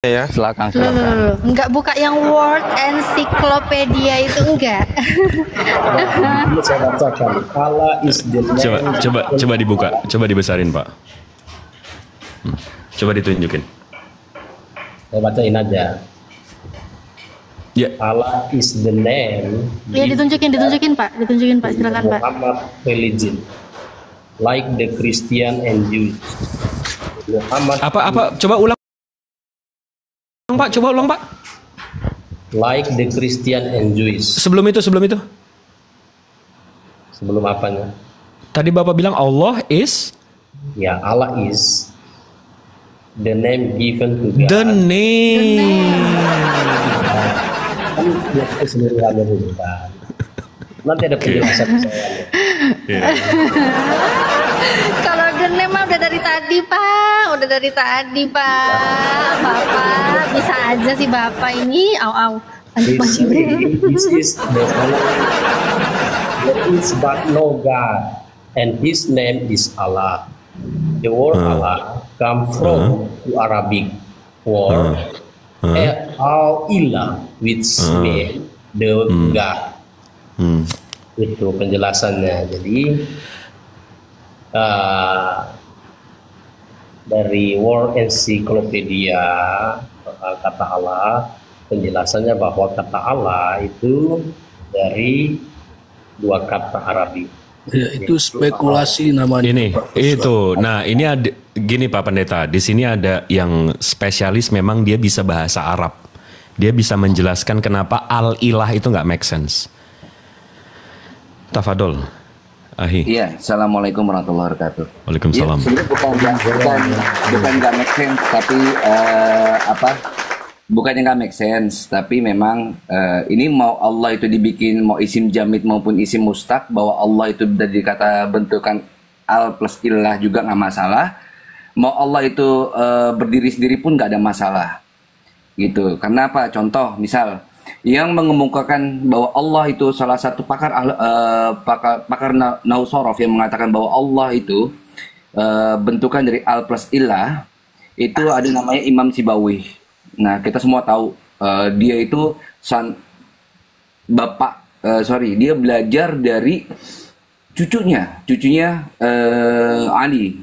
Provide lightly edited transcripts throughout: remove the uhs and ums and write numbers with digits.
ya. Silakan, Loh, loh, silakan. loh. Enggak buka yang Word Encyclopedia itu enggak. Ini saya bacakan. Allah is the Coba dibuka, coba dibesarin Pak. Coba ditunjukin. Saya bacain aja. Ya, Allah is the name. Ya ditunjukin Pak, silakan Pak. Muhammad religion, like the Christian and Jews. Muhammad apa? Coba ulang Pak, coba ulang Pak. like the Christian and Jews. Sebelum itu. Sebelum apanya? Tadi Bapak bilang Allah is Ya, Allah is the name given to God. the name. Kan dia keseluruhannya bukan. Nanti ada penjelasan saya. Iya. Kalau the name mah udah dari tadi Pak, Bapak bisa aja sih Bapak ini, This is the following. There is but no God, and His name is Allah. The word Allah come from the Arabic word al-ilah, which means the God. Itu penjelasannya. Jadi dari World Encyclopedia kata Allah, penjelasannya bahwa kata Allah itu dari dua kata Arabi. Ya, itu spekulasi namanya. Ini itu. Nah, ini ada gini Pak Pendeta, di sini ada yang spesialis, memang dia bisa bahasa Arab. Dia bisa menjelaskan kenapa al-ilah itu nggak make sense. Tafadol. Ahi. Iya, assalamualaikum warahmatullahi wabarakatuh. Waalaikumsalam. Ya, sebenarnya bukan nggak make sense, tapi bukannya nggak make sense, tapi memang ini mau Allah itu dibikin mau isim jamid maupun isim mustaq, bahwa Allah itu dari kata bentukan al plus ilah juga nggak masalah. Mau Allah itu berdiri sendiri pun nggak ada masalah, gitu. Karena apa? Contoh, misal yang mengemukakan bahwa Allah itu salah satu pakar Nausorof yang mengatakan bahwa Allah itu bentukan dari al plus ilah, itu ada namanya Imam Sibawi. Nah, kita semua tahu dia itu dia belajar dari cucunya Ali,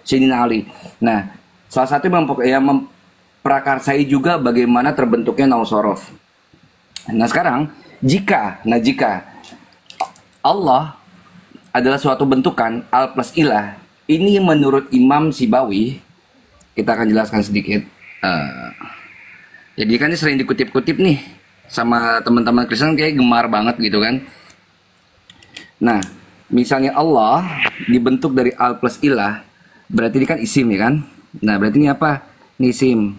Sayyidina Ali. Nah, salah satu yang memprakarsai juga bagaimana terbentuknya Nausorof. Nah, sekarang jika Allah adalah suatu bentukan al plus ilah, ini menurut Imam Sibawi, kita akan jelaskan sedikit. Jadi kan ini sering dikutip-kutip nih sama teman-teman Kristen, kayak gemar banget gitu kan. Nah, misalnya Allah dibentuk dari al plus ilah, berarti ini kan isim ya kan. Nah, berarti ini apa? Ini isim.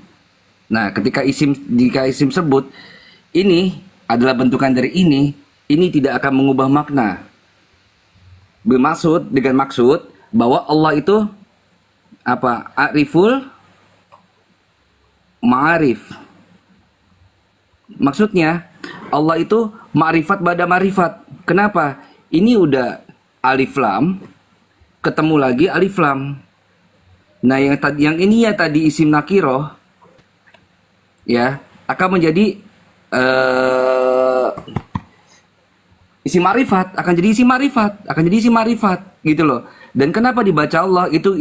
Nah, jika isim sebut ini adalah bentukan dari ini tidak akan mengubah makna. Dengan maksud bahwa Allah itu apa? Ariful ma'arif. Maksudnya Allah itu ma'rifat ba'da ma'rifat. Kenapa? Ini udah alif lam, ketemu lagi alif lam. Nah, yang ini ya tadi isim nakiroh, ya akan menjadi isim ma'rifat, akan jadi isim ma'rifat, gitu loh. Dan kenapa dibaca Allah? Itu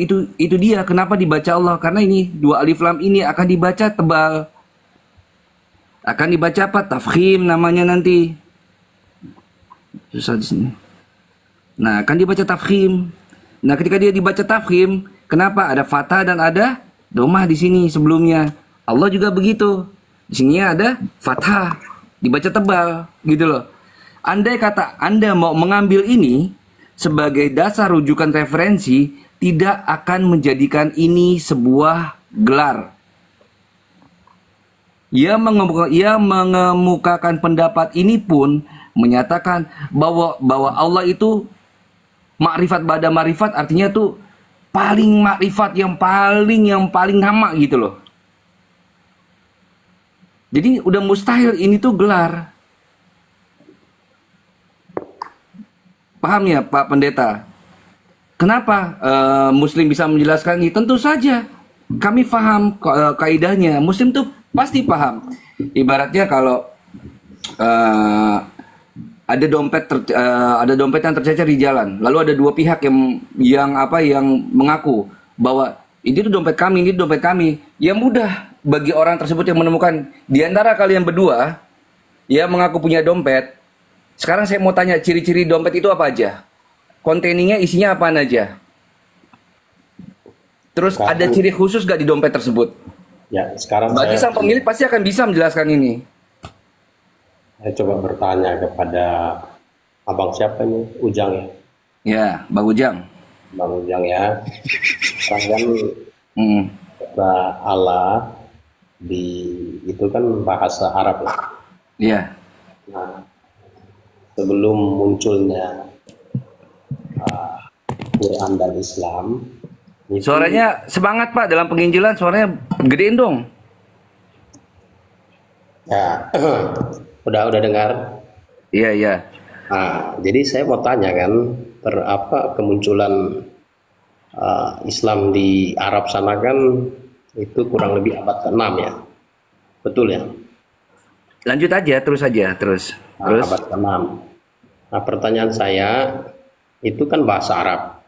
dia kenapa dibaca Allah, karena ini dua alif lam ini akan dibaca tebal. Akan dibaca apa? Tafkhim namanya nanti. Susah di sini. Nah, akan dibaca tafkhim. Nah, ketika dia dibaca tafkhim, kenapa ada fathah dan ada domah di sini sebelumnya? Allah juga begitu. Di sini ada fathah, dibaca tebal, gitu loh. Andai kata Anda mau mengambil ini sebagai dasar rujukan referensi, tidak akan menjadikan ini sebuah gelar. Ia mengemukakan pendapat ini pun menyatakan bahwa Allah itu makrifat ba'da makrifat, artinya tuh paling makrifat, yang paling nama gitu loh. Jadi udah mustahil ini tuh gelar. Paham ya Pak Pendeta? Kenapa Muslim bisa menjelaskan ini? Tentu saja kami paham kaidahnya. Muslim tuh pasti paham. Ibaratnya kalau ada dompet yang tercecer di jalan, lalu ada dua pihak yang mengaku bahwa ini tuh dompet kami, ini dompet kami. Ya mudah bagi orang tersebut yang menemukan di antara kalian berdua yang mengaku punya dompet. Sekarang saya mau tanya ciri-ciri dompet itu apa aja? Kontainingnya isinya apaan aja? Terus ada ciri khusus gak di dompet tersebut? Ya, sekarang bagi sang pemilik pasti akan bisa menjelaskan ini. Saya coba bertanya kepada abang siapa ini? Ujang ya? Ya, Bang Ujang. Bang Ujang ya. Kan kata Allah itu kan bahasa Arab ya. Iya. Nah, sebelum munculnya Quran dan Islam. Suaranya semangat Pak dalam penginjilan, suaranya gedein dong. Ya, udah dengar? Iya, iya. Nah, jadi saya mau tanya kan, kemunculan Islam di Arab sana kan itu kurang lebih abad ke-6 ya, betul ya? Lanjut aja, terus. Abad ke-6. Nah, pertanyaan saya, itu kan bahasa Arab.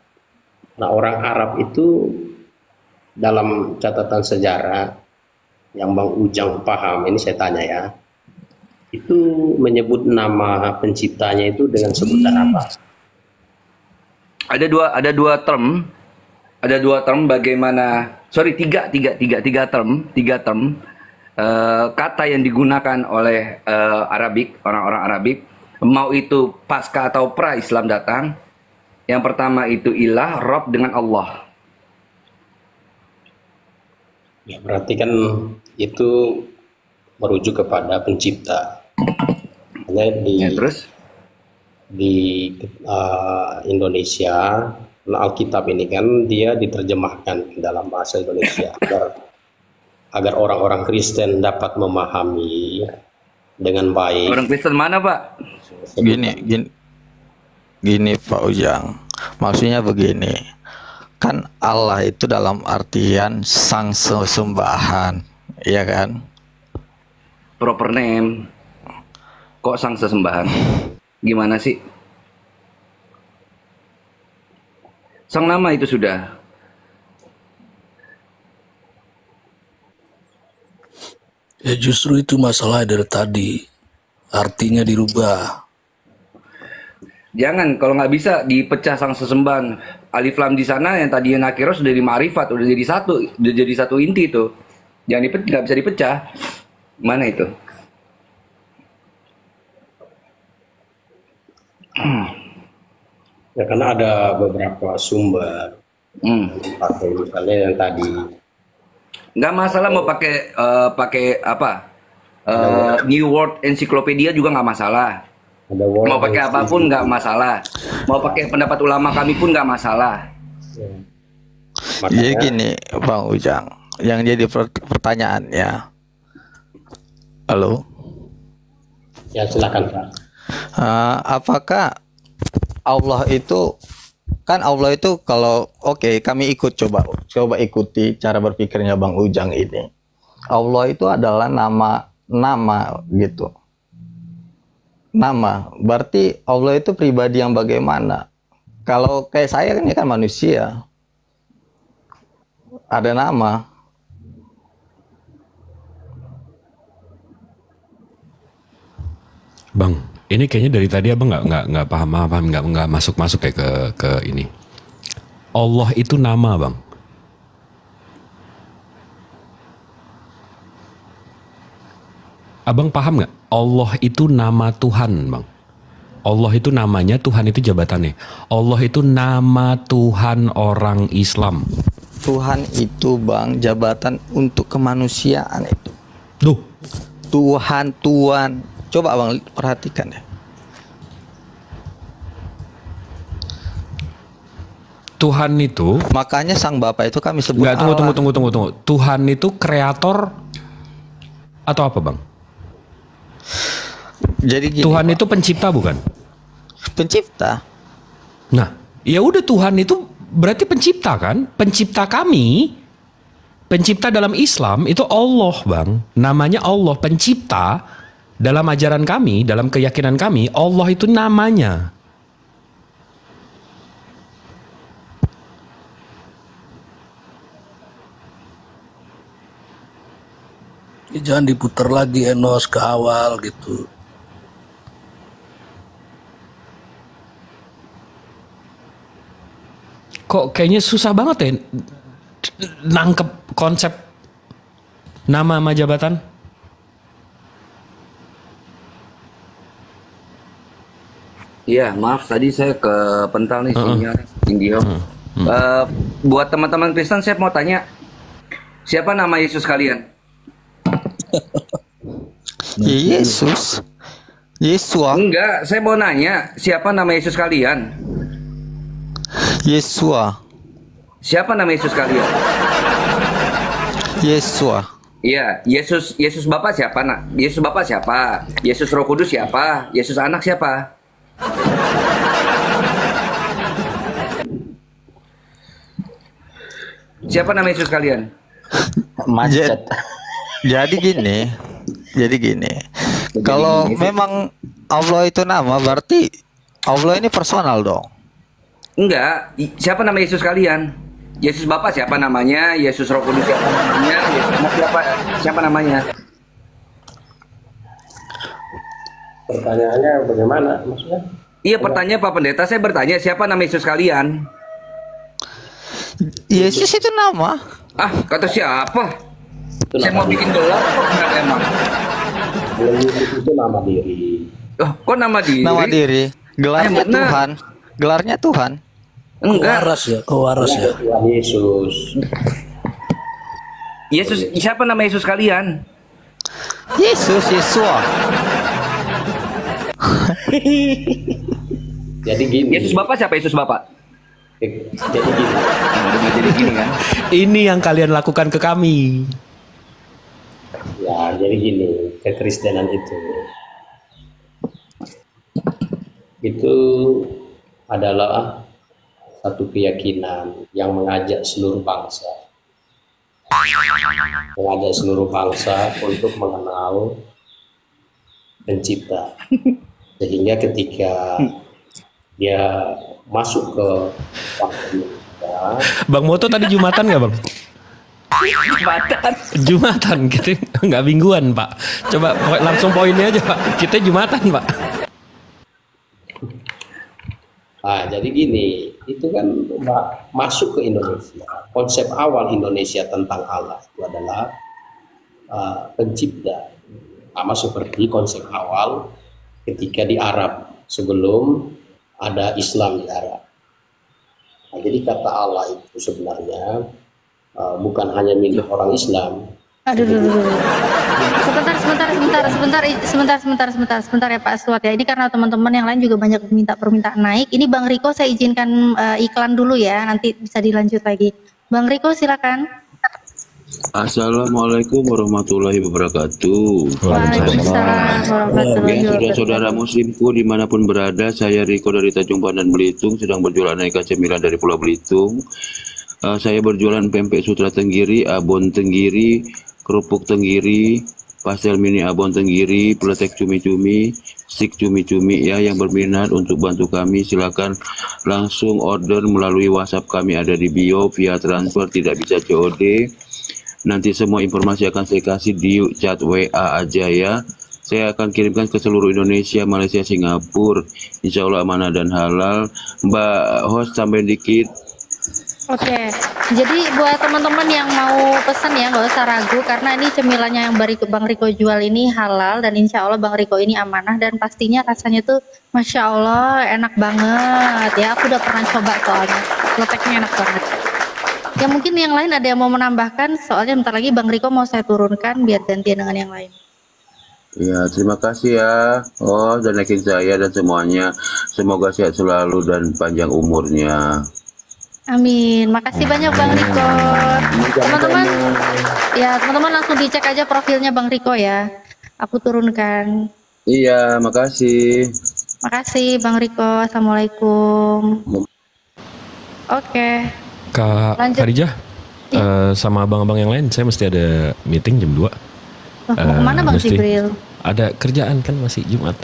Nah, orang Arab itu dalam catatan sejarah yang Bang Ujang paham, ini saya tanya ya, itu menyebut nama penciptanya itu dengan sebutan apa? Ada dua term bagaimana, tiga term kata yang digunakan oleh orang-orang Arabik, mau itu pasca atau pra Islam datang. Yang pertama itu ilah, Rob dengan Allah. Ya, berarti kan itu merujuk kepada pencipta. Terus di Indonesia, Alkitab ini kan dia diterjemahkan dalam bahasa Indonesia agar orang-orang Kristen dapat memahami dengan baik. Orang Kristen mana Pak? Gini Pak Ujang, maksudnya begini, kan Allah itu dalam artian sang sesembahan, ya kan? Proper name. Kok sang sesembahan? Gimana sih? Sang nama itu sudah. Ya justru itu masalah dari tadi. Artinya dirubah. Jangan, kalau nggak bisa dipecah sang sesembahan. Alif lam di sana yang tadinya nakiro sudah jadi ma'rifat, udah jadi satu inti itu. Jangan dipecah, nggak bisa dipecah. Mana itu? Ya karena ada beberapa sumber. Pakai misalnya yang tadi. Nggak masalah mau pakai apa? New World Encyclopedia juga nggak masalah. Mau pakai apapun nggak masalah. Mau pakai pendapat ulama kami pun nggak masalah. Jadi gini Bang Ujang, yang jadi pertanyaannya, halo? Ya silakan Pak. Apakah Allah itu, kan Allah itu kalau kami coba ikuti cara berpikirnya Bang Ujang ini. Allah itu adalah nama gitu. Nama, berarti Allah itu pribadi yang bagaimana? Kalau kayak saya kan, ya kan manusia, ada nama. Bang, ini kayaknya dari tadi abang nggak paham, nggak masuk kayak ke ini. Allah itu nama, Bang. Abang paham nggak? Allah itu nama Tuhan, Bang. Allah itu namanya, Tuhan itu jabatannya. Allah itu nama Tuhan orang Islam. Tuhan itu Bang, jabatan untuk kemanusiaan itu. Duh. Tuhan. Coba Abang perhatikan deh. Tuhan itu. Makanya sang Bapa itu kami sebut Allah. Tunggu. Tuhan itu kreator atau apa, Bang? Jadi gini, Tuhan Pak, itu pencipta bukan? Pencipta. Nah, ya udah, Tuhan itu berarti pencipta kan? Pencipta kami Pencipta dalam Islam itu Allah, Bang. Namanya Allah, pencipta. Dalam ajaran kami, dalam keyakinan kami, Allah itu namanya. Jangan diputar lagi Enos ke awal gitu. Kok kayaknya susah banget ya nangkep konsep nama sama jabatan? Iya, maaf tadi saya ke pental nih sinyal Indio. Buat teman-teman Kristen saya mau tanya, siapa nama Yesus kalian? Yesus. Yesua. Enggak, saya mau nanya, siapa nama Yesus kalian? Yesua. Siapa nama Yesus kalian? Yesua. Iya, Yesus Bapa siapa, Nak? Yesus Bapa siapa? Yesus Roh Kudus siapa? Yesus Anak siapa? Siapa nama Yesus kalian? Macet. Jadi gini. Kalau memang Allah itu nama, berarti Allah ini personal dong. Enggak, siapa nama Yesus kalian? Yesus Bapa siapa namanya? Yesus Roh Kudus siapa namanya? Yesus Anak siapa namanya? Pertanyaannya bagaimana maksudnya? Iya, pertanyaan Pak Pendeta, saya bertanya siapa nama Yesus kalian? Yesus itu nama. Ah, kata siapa? Itu Saya mau bikin gelar kok enggak emang. Kalau Yesus itu nama diri. Oh, kok nama diri? Nama diri. Gelarnya benar. Tuhan. Gelarnya Tuhan. Enggak. Kewaras ya. Tuhan Yesus. Yesus, siapa nama Yesus kalian? Yesus, Yesua. Jadi gini. Yesus Bapak siapa Yesus Bapak? Jadi gini. Jadi gini kan. Ini yang kalian lakukan ke kami. Ya, jadi gini, kekristenan itu adalah satu keyakinan yang mengajak seluruh bangsa untuk mengenal pencipta, sehingga ketika dia masuk ke bangsa Indonesia, Bang Moto tadi Jumatan nggak, Bang? Jumatan, kita nggak mingguan, Pak. Coba langsung poinnya aja, Pak. Kita Jumatan, Pak. nah, jadi gini, itu kan masuk ke Indonesia. Konsep awal Indonesia tentang Allah itu adalah pencipta, sama seperti konsep awal ketika di Arab sebelum ada Islam di Arab. Nah, jadi kata Allah itu sebenarnya bukan hanya milik orang Islam. Aduh. Sebentar ya Pak Aswad ya. Ini karena teman-teman yang lain juga banyak permintaan naik. Ini Bang Riko saya izinkan iklan dulu ya. Nanti bisa dilanjut lagi. Bang Riko silakan. Assalamualaikum warahmatullahi wabarakatuh. Waalaikumsalam warahmatullahi Ya, wabarakatuh. saudara-saudara muslimku dimanapun berada, saya Riko dari Tanjung Pandan Belitung, sedang berjualan aneka cemilan dari Pulau Belitung. Saya berjualan pempek sutra tenggiri, abon tenggiri, kerupuk tenggiri, pastel mini abon tenggiri, peletek cumi-cumi, stik cumi-cumi ya. Yang berminat untuk bantu kami silakan langsung order melalui WhatsApp kami, ada di bio, via transfer, tidak bisa COD. Nanti semua informasi akan saya kasih di chat WA aja ya. Saya akan kirimkan ke seluruh Indonesia, Malaysia, Singapura. Insya Allah amanah dan halal. Mbak host tambahin dikit. Oke, jadi buat teman-teman yang mau pesan ya nggak usah ragu karena ini cemilannya yang Bang Riko jual ini halal dan insya Allah Bang Riko ini amanah dan pastinya rasanya tuh Masya Allah enak banget ya. Aku udah pernah coba soalnya, lepeknya enak banget. Ya mungkin yang lain ada yang mau menambahkan soalnya bentar lagi Bang Riko mau saya turunkan biar gantian dengan yang lain. Ya, terima kasih ya. Oh, dan naikin saya dan semuanya. Semoga sehat selalu dan panjang umurnya. Amin. Makasih banyak Bang Riko. Teman-teman, ya teman-teman langsung dicek aja profilnya Bang Riko ya. Aku turunkan. Iya, makasih. Makasih Bang Riko. Assalamualaikum. Oke. Kak Lanjut. Khadijah, Sama abang-abang yang lain saya mesti ada meeting jam 2. Loh, mau kemana Bang mesti Jibril? Ada kerjaan kan masih Jumat.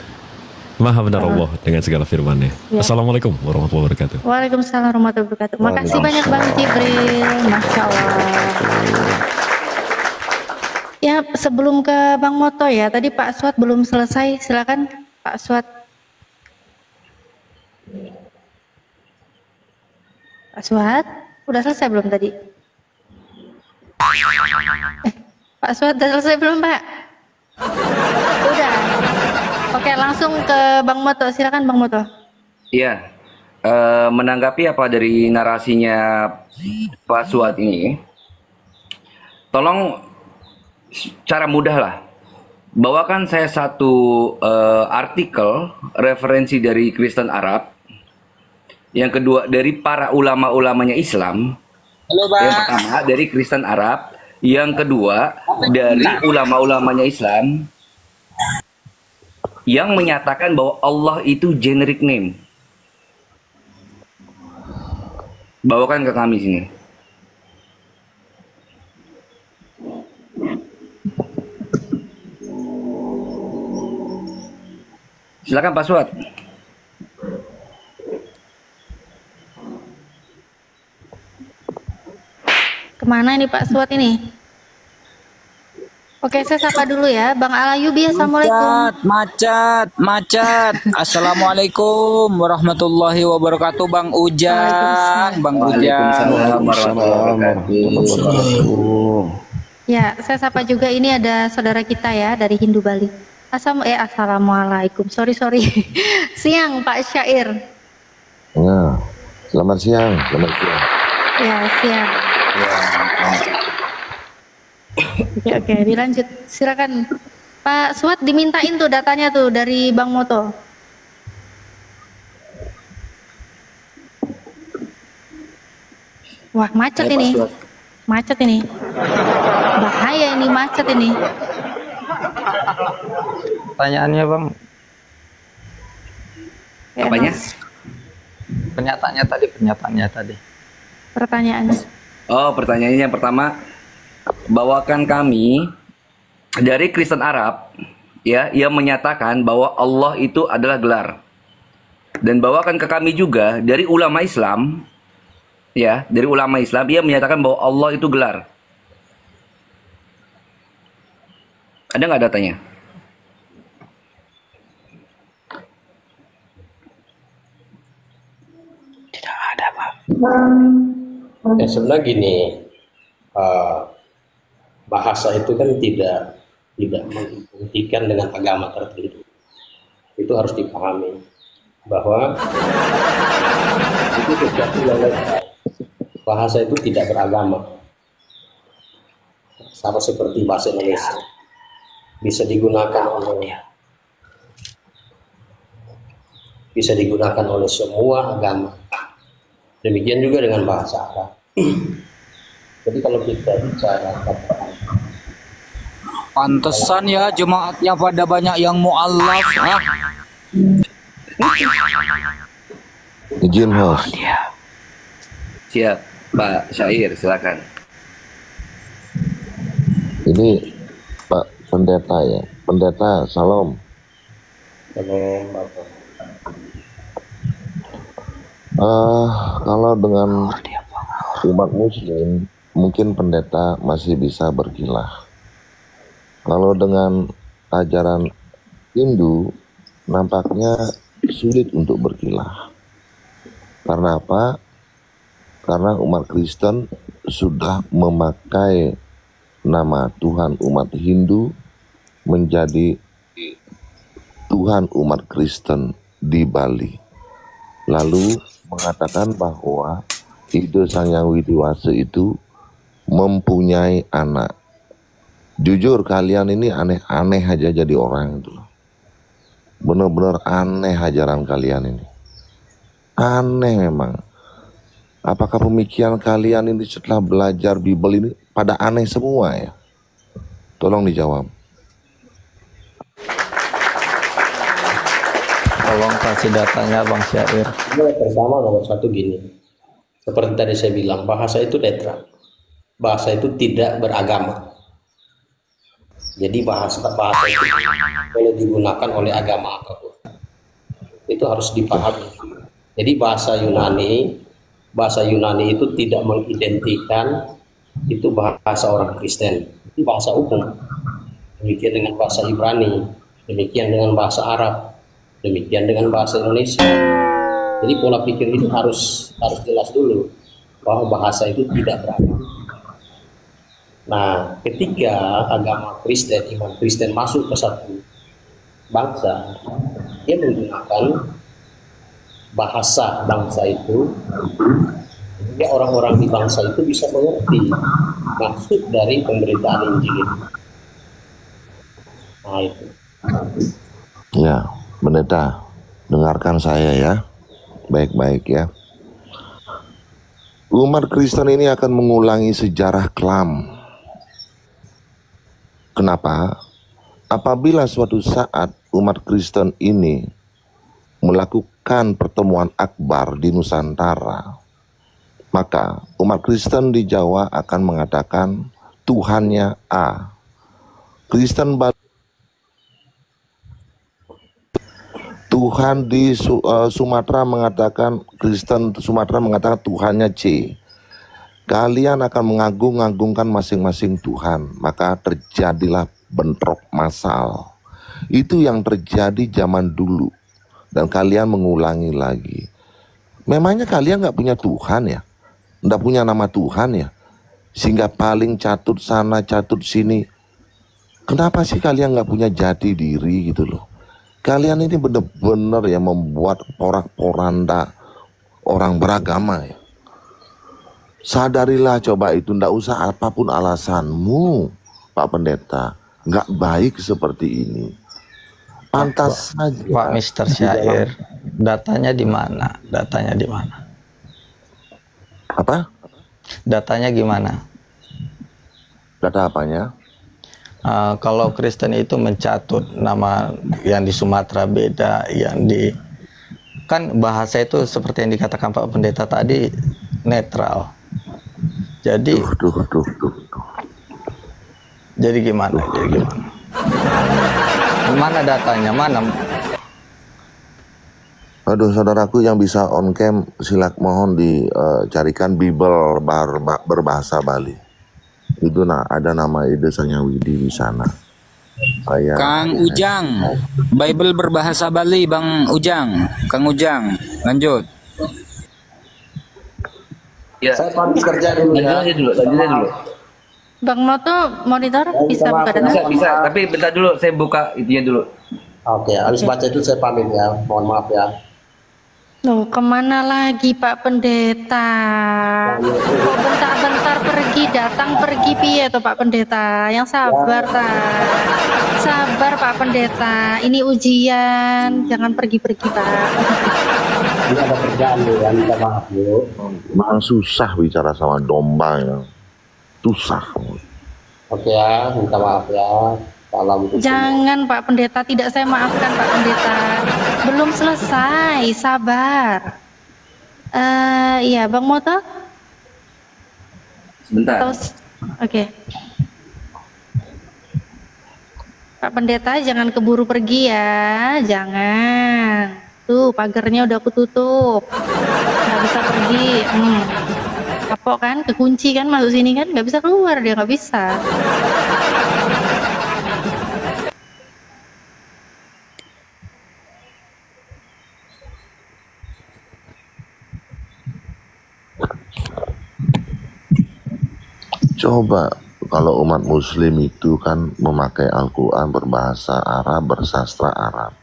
Maha benar Allah dengan segala firman-Nya. Ya. Assalamualaikum warahmatullahi wabarakatuh. Waalaikumsalam warahmatullahi wabarakatuh. Makasih banyak Bang Jibril. Masya Allah. Ya, sebelum ke Bang Moto ya, tadi Pak Aswad belum selesai. Silakan Pak Aswad. Pak Aswad, udah selesai belum tadi? Pak Aswad udah selesai belum Pak? Udah. Oke, langsung ke Bang Moto. Silakan Bang Moto. Iya, menanggapi apa dari narasinya Pak Suat ini, tolong cara mudah lah. Bawakan saya satu artikel referensi dari Kristen Arab, yang kedua dari para ulama-ulamanya Islam. Halo, Bang. Yang pertama dari Kristen Arab, yang kedua dari ulama-ulamanya Islam yang menyatakan bahwa Allah itu generic name. Bawakan ke kami sini. Silakan Pak Suat. Kemana ini Pak Suat ini? Oke, saya sapa dulu ya, Bang Alayubi. Assalamualaikum. Macet. Assalamualaikum warahmatullahi wabarakatuh, Bang Ujang. Bang Ujang. Waalaikumsalam warahmatullahi wabarakatuh. Ya, saya sapa juga, ini ada saudara kita ya dari Hindu Bali. Assalamualaikum. Sorry. Siang Pak Syair. Ya, selamat siang. Ya, siang. Oke, dilanjut. Silakan Pak Suat, dimintain tuh datanya tuh dari Bang Moto. Wah, macet ini. Bahaya ini, macet ini. Pertanyaannya Bang, Apanya? pernyataannya tadi. Pertanyaannya. Oh, pertanyaannya yang pertama, bawakan kami dari Kristen Arab ya yang menyatakan bahwa Allah itu adalah gelar. Dan bawakan ke kami juga dari ulama Islam ya, dari ulama Islam yang menyatakan bahwa Allah itu gelar. Ada nggak datanya? Tidak ada, Pak. Ya sebenarnya gini, bahasa itu kan tidak menghentikan dengan agama tertentu. Itu harus dipahami bahwa itu sesuatu yang legal. Bahasa itu tidak beragama. Sama seperti bahasa Indonesia. Bisa digunakan oleh semua agama. Demikian juga dengan bahasa Arab. Jadi kalau kita bicara Pantesan ya jemaatnya pada banyak yang mu'allaf. Izin host. Siap, Pak Syair, silakan. Ini Pak Pendeta ya. Pendeta, salam. Kalau dengan umat muslim, mungkin pendeta masih bisa berkilah. Kalau dengan ajaran Hindu, nampaknya sulit untuk berkilah. Karena apa? Karena umat Kristen sudah memakai nama Tuhan umat Hindu menjadi Tuhan umat Kristen di Bali. Lalu mengatakan bahwa Ida Sang Hyang Widi-Wasa itu mempunyai anak. Jujur kalian ini aneh-aneh aja jadi orang itu. Benar-benar aneh ajaran kalian ini. Aneh memang. Apakah pemikiran kalian ini setelah belajar Bible ini pada aneh semua ya? Tolong dijawab. Tolong kasih datanya Bang Syair. Pertama nomor satu gini, seperti tadi saya bilang, bahasa itu netral. bahasa itu tidak beragama. Jadi bahasa itu boleh digunakan oleh agama apapun. Itu harus dipahami. Jadi bahasa Yunani itu tidak mengidentikan itu bahasa orang Kristen. Itu bahasa umum. Demikian dengan bahasa Ibrani, demikian dengan bahasa Arab, demikian dengan bahasa Indonesia. Jadi pola pikir itu harus jelas dulu bahwa bahasa itu tidak beragama. Nah, ketika agama Kristen, iman Kristen masuk ke satu bangsa, dia menggunakan bahasa bangsa itu, sehingga orang-orang di bangsa itu bisa mengerti maksud dari pemberitaan Injil itu. Nah, itu. Ya, pendeta, dengarkan saya ya, baik-baik ya. Umat Kristen ini akan mengulangi sejarah kelam. Kenapa? Apabila suatu saat umat Kristen ini melakukan pertemuan akbar di Nusantara, maka umat Kristen di Jawa akan mengatakan Tuhannya A. Kristen Tuhan di Sumatera mengatakan, Kristen Sumatera mengatakan Tuhannya C. Kalian akan mengagung-agungkan masing-masing Tuhan, maka terjadilah bentrok massal. Itu yang terjadi zaman dulu, dan kalian mengulangi lagi. Memangnya kalian nggak punya Tuhan ya? Nggak punya nama Tuhan ya? Sehingga paling catut sana, catut sini. Kenapa sih kalian nggak punya jati diri gitu loh? Kalian ini benar-benar ya membuat porak-poranda orang beragama ya. Sadarilah coba itu, ndak usah apapun alasanmu Pak Pendeta, nggak baik seperti ini. Pantas saja. Pak Mr. Syair, datanya di mana? Datanya di mana? Apa? Datanya gimana? Data apanya? Kalau Kristen itu mencatut nama yang di Sumatera beda, yang di kan bahasa itu seperti yang dikatakan Pak Pendeta tadi netral. Jadi jadi gimana? Jadi gimana? Mana datanya? Mana? Aduh, saudaraku yang bisa on cam, mohon dicarikan Bible berbahasa Bali. Itu ada nama Ide Sanyawidi di sana. Kang Ujang, Bible berbahasa Bali, Bang Ujang. Kang Ujang, lanjut. Ya, Saya pamit kerja dulu ya. lanjut dulu. Bang Moto monitor bisa buka data? Bisa, tapi bentar dulu, saya buka itunya dulu. Oke, habis baca itu saya pamit ya. Mohon maaf ya. Loh, kemana lagi Pak Pendeta? Kok bentar-bentar pergi, datang pergi piye tuh Pak Pendeta? Yang sabar sabar Pak Pendeta. Ini ujian, jangan pergi-pergi Pak. Ini ada kerjaan ya, minta maaf Bu. Memang susah bicara sama domba ya. Susah. Oke ya, minta maaf ya. Salam untuk Jangan Pak Pendeta, tidak saya maafkan Pak Pendeta. Belum selesai, sabar. Iya Bang Moto? Sebentar. Oke. Pak Pendeta jangan keburu pergi ya, jangan. Tuh pagarnya udah aku tutup, nggak bisa pergi. Kapok kan, kekunci kan masuk sini kan, nggak bisa keluar dia, nggak bisa. Coba kalau umat Muslim itu kan memakai Al-Quran berbahasa Arab, bersastra Arab.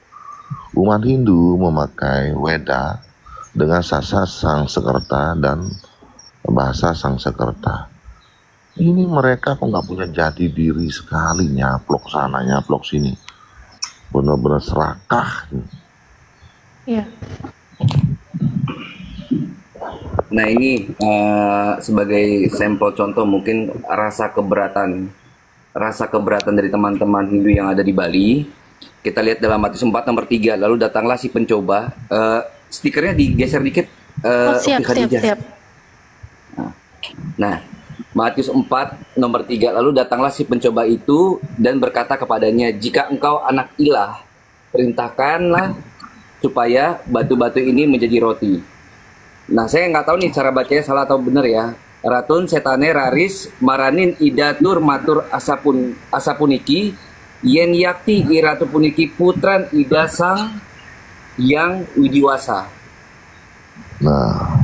Umat Hindu memakai Weda dengan sastra Sangsekerta dan bahasa Sangsekerta. Ini mereka kok nggak punya jati diri sekali, nyaplok sana, nyaplok sini. Benar-benar serakah. Iya. Nah ini sebagai sampel contoh mungkin rasa keberatan dari teman-teman Hindu yang ada di Bali. Kita lihat dalam Matius 4 nomor 3, lalu datanglah si pencoba. Stikernya digeser dikit. Siap. Nah, Matius 4 nomor 3. Lalu datanglah si pencoba itu dan berkata kepadanya, jika engkau anak ilah, perintahkanlah supaya batu-batu ini menjadi roti. Nah, saya nggak tahu nih cara bacanya salah atau benar ya. Ratun setane raris maranin idatur matur asapuniki yen yakti iratu puniki putran ida sang yang widiwasa. Nah,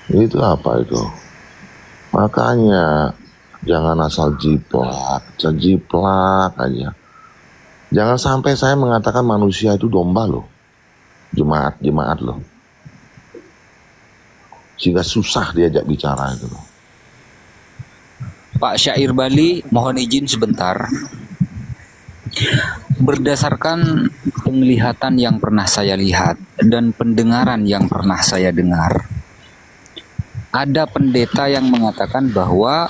itu apa itu? Makanya jangan asal jiplak aja. Jangan sampai saya mengatakan manusia itu domba loh, jemaat loh, sehingga susah diajak bicara itu loh. Pak Syair Bali, mohon izin sebentar. Berdasarkan penglihatan yang pernah saya lihat dan pendengaran yang pernah saya dengar, ada pendeta yang mengatakan bahwa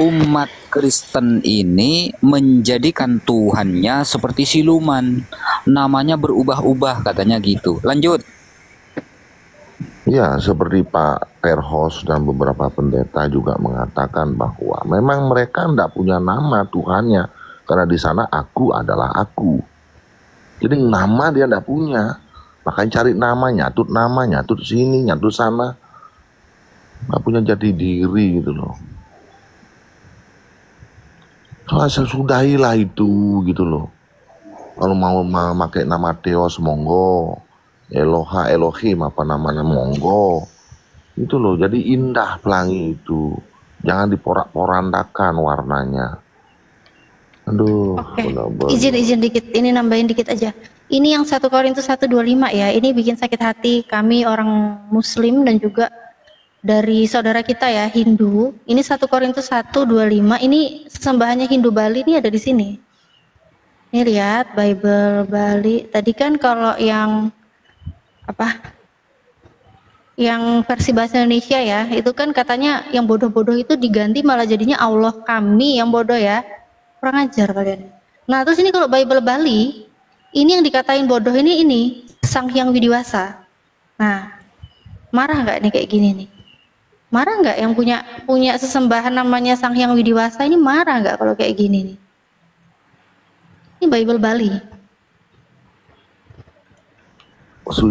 umat Kristen ini menjadikan Tuhannya seperti siluman, namanya berubah-ubah katanya gitu. Lanjut. Ya, seperti Pak Terhos dan beberapa pendeta juga mengatakan bahwa memang mereka tidak punya nama Tuhannya, karena di sana aku adalah aku. Jadi nama dia tidak punya, makanya cari nama, nyatut sini, nyatut sana, nggak punya jati diri gitu loh. Asal sudahilah itu gitu loh. Kalau mau memakai nama Theos, monggo. Eloha, Elohim, apa namanya, monggo. Itu loh, jadi indah pelangi itu. Jangan diporak-porandakan warnanya. Aduh, Oke, benar-benar. izin dikit, ini nambahin dikit aja. Ini yang 1 Korintus 1:25 ya, ini bikin sakit hati kami orang Muslim dan juga dari saudara kita ya Hindu. Ini 1 Korintus 1:25, ini sesembahannya Hindu Bali ini ada di sini. Ini lihat Bible Bali. Tadi kan kalau yang apa? Yang versi bahasa Indonesia ya, itu kan katanya yang bodoh-bodoh itu diganti malah jadinya Allah kami yang bodoh ya. Kurang ajar kalian. Nah, terus ini kalau Bible Bali, ini yang dikatain bodoh ini Sang Hyang Widiwasa. Nah, marah nggak nih kayak gini nih? Marah nggak yang punya sesembahan namanya Sang Hyang Widiwasa ini, marah nggak kalau kayak gini nih? Ini Bible Bali.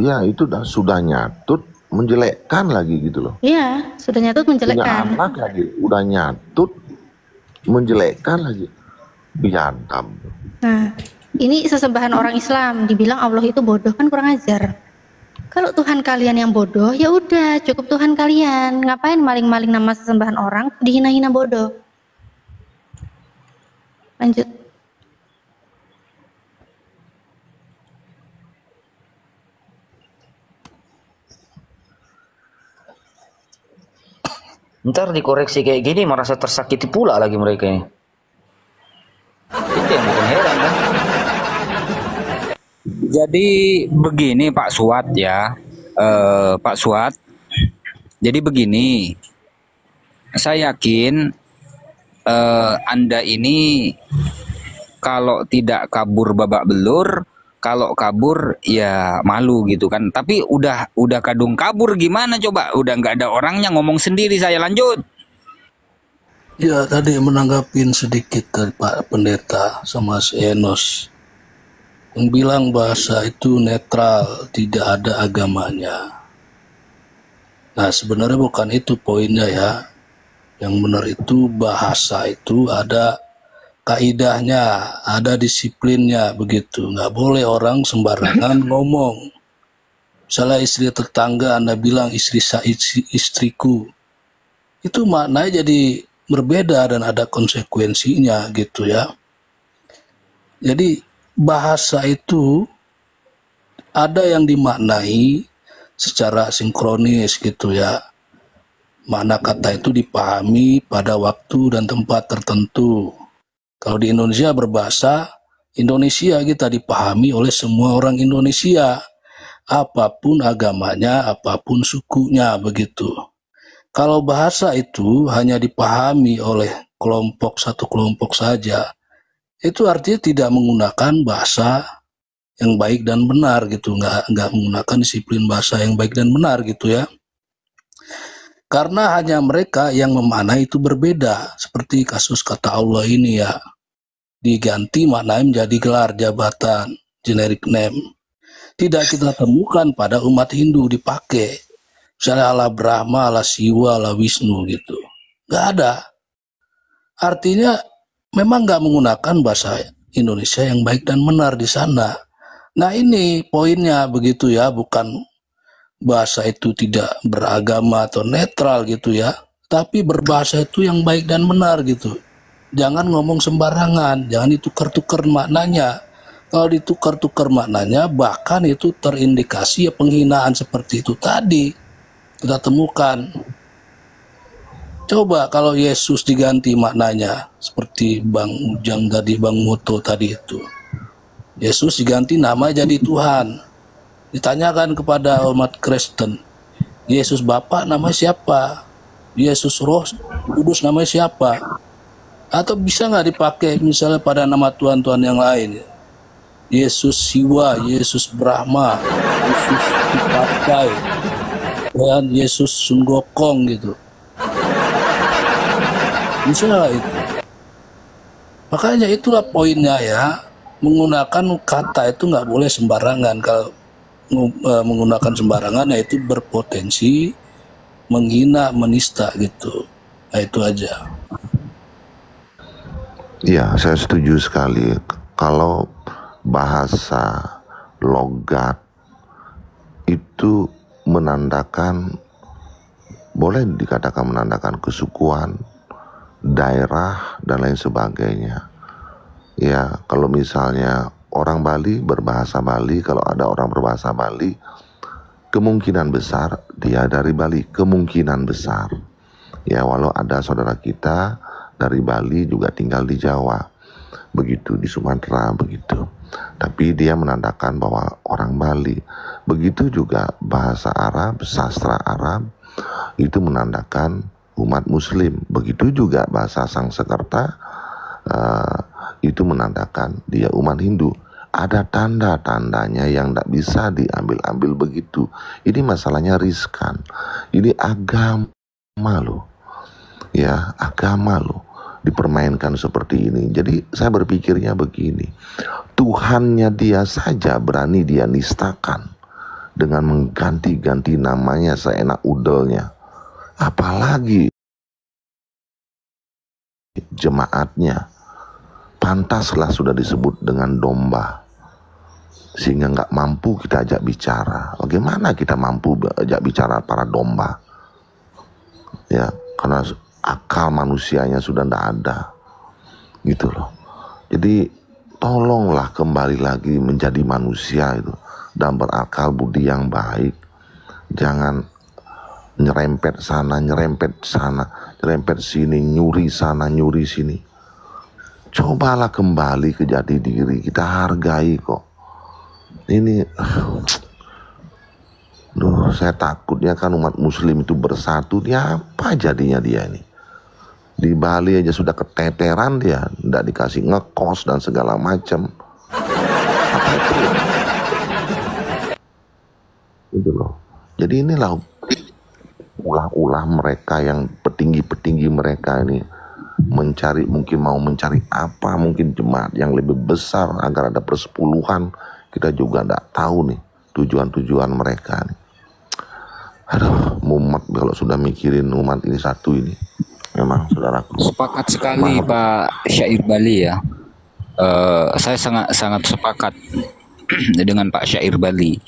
Ya itu sudah nyatut menjelekkan lagi gitu loh. Iya, sudah nyatut Punya menjelekkan. anak lagi, udah nyatut menjelekkan lagi. Biadab. Nah, ini sesembahan orang Islam dibilang Allah itu bodoh, kan kurang ajar. Kalau Tuhan kalian yang bodoh, ya udah cukup Tuhan kalian. Ngapain maling-maling nama sesembahan orang, dihina-hina bodoh. Lanjut. Ntar dikoreksi kayak gini merasa tersakiti pula lagi mereka ini. Itu yang bikin heran kan. Jadi begini Pak Suat ya, Pak Suat. Jadi begini, saya yakin Anda ini kalau tidak kabur babak belur, kalau kabur ya malu gitu kan. Tapi udah kadung kabur gimana coba? Udah nggak ada orangnya, ngomong sendiri saya. Lanjut. Ya, tadi menanggapin sedikit dari Pak Pendeta sama si Enos yang bilang bahasa itu netral, tidak ada agamanya. Nah, sebenarnya bukan itu poinnya ya. Yang benar itu bahasa itu ada kaidahnya, ada disiplinnya begitu. Nggak boleh orang sembarangan ngomong. Misalnya istri tetangga Anda bilang istriku, itu maknanya jadi berbeda dan ada konsekuensinya gitu ya. Jadi bahasa itu ada yang dimaknai secara sinkronis gitu ya. Makna kata itu dipahami pada waktu dan tempat tertentu. Kalau di Indonesia berbahasa Indonesia, kita dipahami oleh semua orang Indonesia, apapun agamanya, apapun sukunya begitu. Kalau bahasa itu hanya dipahami oleh satu kelompok saja, itu artinya tidak menggunakan bahasa yang baik dan benar gitu, nggak menggunakan disiplin bahasa yang baik dan benar gitu ya. Karena hanya mereka yang memaknai itu berbeda, seperti kasus kata Allah ini ya, diganti maknanya menjadi gelar jabatan, generic name. Tidak kita temukan pada umat Hindu dipakai, misalnya Allah Brahma, Allah Siwa, Allah Wisnu gitu, nggak ada. Artinya memang nggak menggunakan bahasa Indonesia yang baik dan benar di sana. Nah ini poinnya begitu ya, bukan bahasa itu tidak beragama atau netral gitu ya, tapi berbahasa itu yang baik dan benar gitu. Jangan ngomong sembarangan, jangan ditukar-tukar maknanya. Kalau ditukar-tukar maknanya, bahkan itu terindikasi ya penghinaan seperti itu tadi kita temukan. Coba kalau Yesus diganti maknanya, seperti Bang Ujang tadi, Bang Moto tadi itu. Yesus diganti nama jadi Tuhan. Ditanyakan kepada umat Kristen, Yesus Bapa namanya siapa? Yesus Roh Kudus namanya siapa? Atau bisa nggak dipakai misalnya pada nama Tuhan-Tuhan yang lain? Yesus Siwa, Yesus Brahma, Yesus Papai, dan Yesus Sunggokong gitu. Bisa nggak itu? Makanya itulah poinnya ya. Menggunakan kata itu nggak boleh sembarangan. Kalau menggunakan sembarangan ya itu berpotensi menghina, menista gitu. Nah itu aja. Ya, saya setuju sekali. Kalau bahasa logat itu menandakan, boleh dikatakan menandakan kesukuan, daerah, dan lain sebagainya. Ya, kalau misalnya orang Bali berbahasa Bali, kalau ada orang berbahasa Bali, kemungkinan besar dia dari Bali, kemungkinan besar. Ya, walau ada saudara kita dari Bali juga tinggal di Jawa, begitu di Sumatera, begitu. Tapi dia menandakan bahwa orang Bali. Begitu juga bahasa Arab, sastra Arab, itu menandakan umat Muslim. Begitu juga bahasa Sangsekerta, itu menandakan dia umat Hindu. Ada tanda-tandanya yang tidak bisa diambil-ambil begitu. Ini masalahnya riskan. Ini agama loh. Ya, agama loh. Dipermainkan seperti ini. Jadi saya berpikirnya begini. Tuhannya dia saja berani dia nistakan dengan mengganti-ganti namanya seenak udelnya. Apalagi jemaatnya. Pantaslah sudah disebut dengan domba, sehingga nggak mampu kita ajak bicara. Bagaimana kita mampu ajak bicara para domba? Ya, karena akal manusianya sudah tidak ada, gitu loh. Jadi tolonglah kembali lagi menjadi manusia itu dan berakal budi yang baik. Jangan nyerempet sana, nyerempet sana, nyerempet sini, nyuri sana, nyuri sini. Cobalah kembali ke jati diri, kita hargai kok. Ini, saya takutnya kan umat Muslim itu bersatu, dia apa jadinya dia ini? Di Bali aja sudah keteteran dia, tidak dikasih ngekos dan segala macam. Apa itu? Itu loh. Jadi inilah ulah-ulah mereka yang petinggi-petinggi mereka ini. Mungkin mau mencari apa, mungkin jemaat yang lebih besar agar ada persepuluhan. Kita juga tidak tahu nih tujuan-tujuan mereka nih. Aduh, mumet kalau sudah mikirin umat ini satu ini. Memang saudaraku. Sepakat sekali Pak Syair Bali ya. Saya sangat sepakat dengan Pak Syair Bali.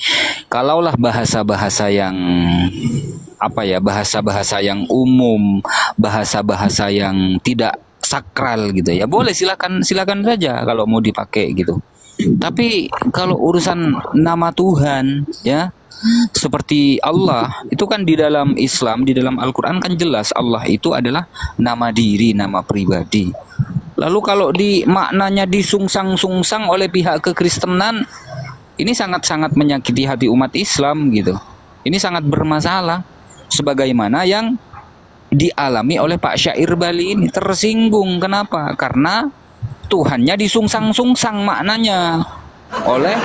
Kalaulah bahasa-bahasa yang bahasa-bahasa yang umum, bahasa-bahasa yang tidak sakral gitu ya, boleh silakan saja kalau mau dipakai gitu. Tapi kalau urusan nama Tuhan ya, seperti Allah itu kan di dalam Islam, di dalam Al-Quran kan jelas Allah itu adalah nama diri, nama pribadi. Lalu kalau maknanya disungsang-sungsang oleh pihak kekristenan, ini sangat-sangat menyakiti hati umat Islam gitu. Ini sangat bermasalah. Sebagaimana yang dialami oleh Pak Syair Bali ini, tersinggung. Kenapa? Karena Tuhannya disungsang-sungsang maknanya. oleh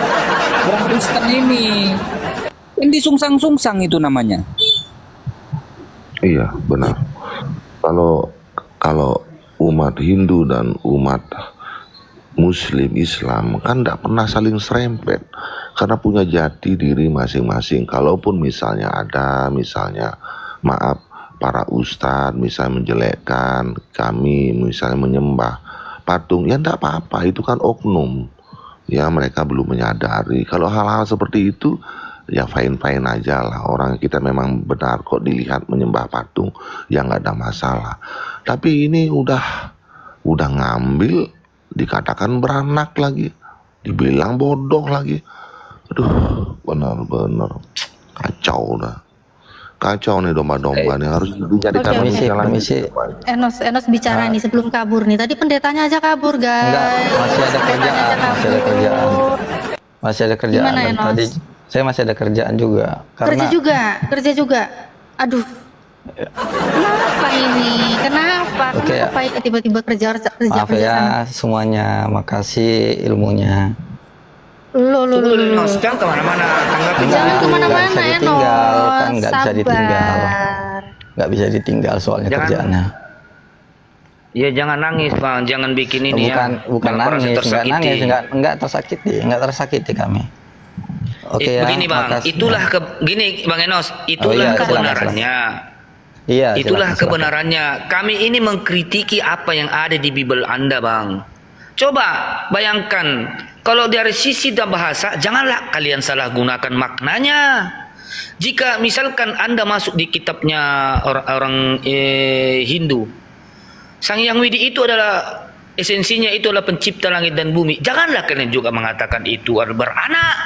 orang Kristen ini. Yang disungsang-sungsang itu namanya. Iya, benar. Kalau umat Hindu dan umat Muslim Islam kan tidak pernah saling serempet karena punya jati diri masing-masing. Kalaupun misalnya maaf, para ustadz misalnya menjelekkan kami, misalnya menyembah patung, ya tidak apa-apa, itu kan oknum. Ya mereka belum menyadari. Kalau hal-hal seperti itu ya fine-fine aja lah. Orang kita memang benar kok dilihat menyembah patung, ya nggak ada masalah. Tapi ini udah ngambil, dikatakan beranak lagi, dibilang bodoh lagi. Aduh, benar-benar kacau dah. Kacau nih domba-domba nih, harus dijadikan manusia lagi. Enos bicara nih sebelum kabur nih. Tadi pendetanya aja kabur, guys. Enggak, masih ada kerjaan. Gimana, Enos? Tadi saya masih ada kerjaan juga. Karena Kerja juga. Aduh. Kenapa ini? Kenapa tiba-tiba kerja? Maaf ya semuanya, makasih ilmunya. Loh. Jangan kemana-mana. Jangan kemana-mana, Enos. Kan nggak bisa ditinggal. Nggak bisa ditinggal soalnya kerjaannya. Ya jangan nangis, Bang. Jangan bikin ini bukan nangis, nggak tersakiti kami. Oke ya. Begini, Bang. Makasih. Itulah gini, Bang Enos. Itulah kebenarannya. Iya, itulah kebenarannya. Kami ini mengkritiki apa yang ada di Bible Anda, Bang. Coba bayangkan, kalau dari sisi bahasa, janganlah kalian salah gunakan maknanya. Jika misalkan Anda masuk di kitabnya orang Hindu, Sang Hyang Widi itu adalah esensinya, itu adalah pencipta langit dan bumi. Janganlah kalian juga mengatakan itu adalah beranak.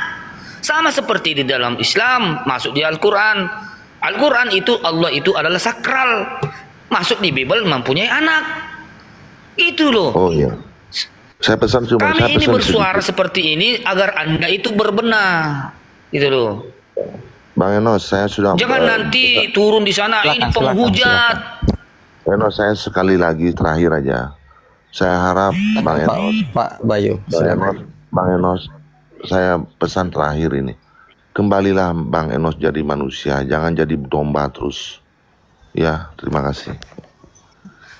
Sama seperti di dalam Islam, masuk di Al-Quran. Al-Quran itu, Allah itu adalah sakral. Masuk di Bible mempunyai anak. Itu loh. Oh iya. Kami ini bersuara seperti ini agar Anda itu berbenah. Gitu loh. Bang Enos, saya sudah... Jangan nanti turun di sana, ini penghujat. Enos, saya sekali lagi terakhir aja. Saya harap Bang Enos, Pak Bayu, Bang Enos, saya pesan terakhir ini. Kembalilah Bang Enos jadi manusia, jangan jadi domba terus. Ya, terima kasih.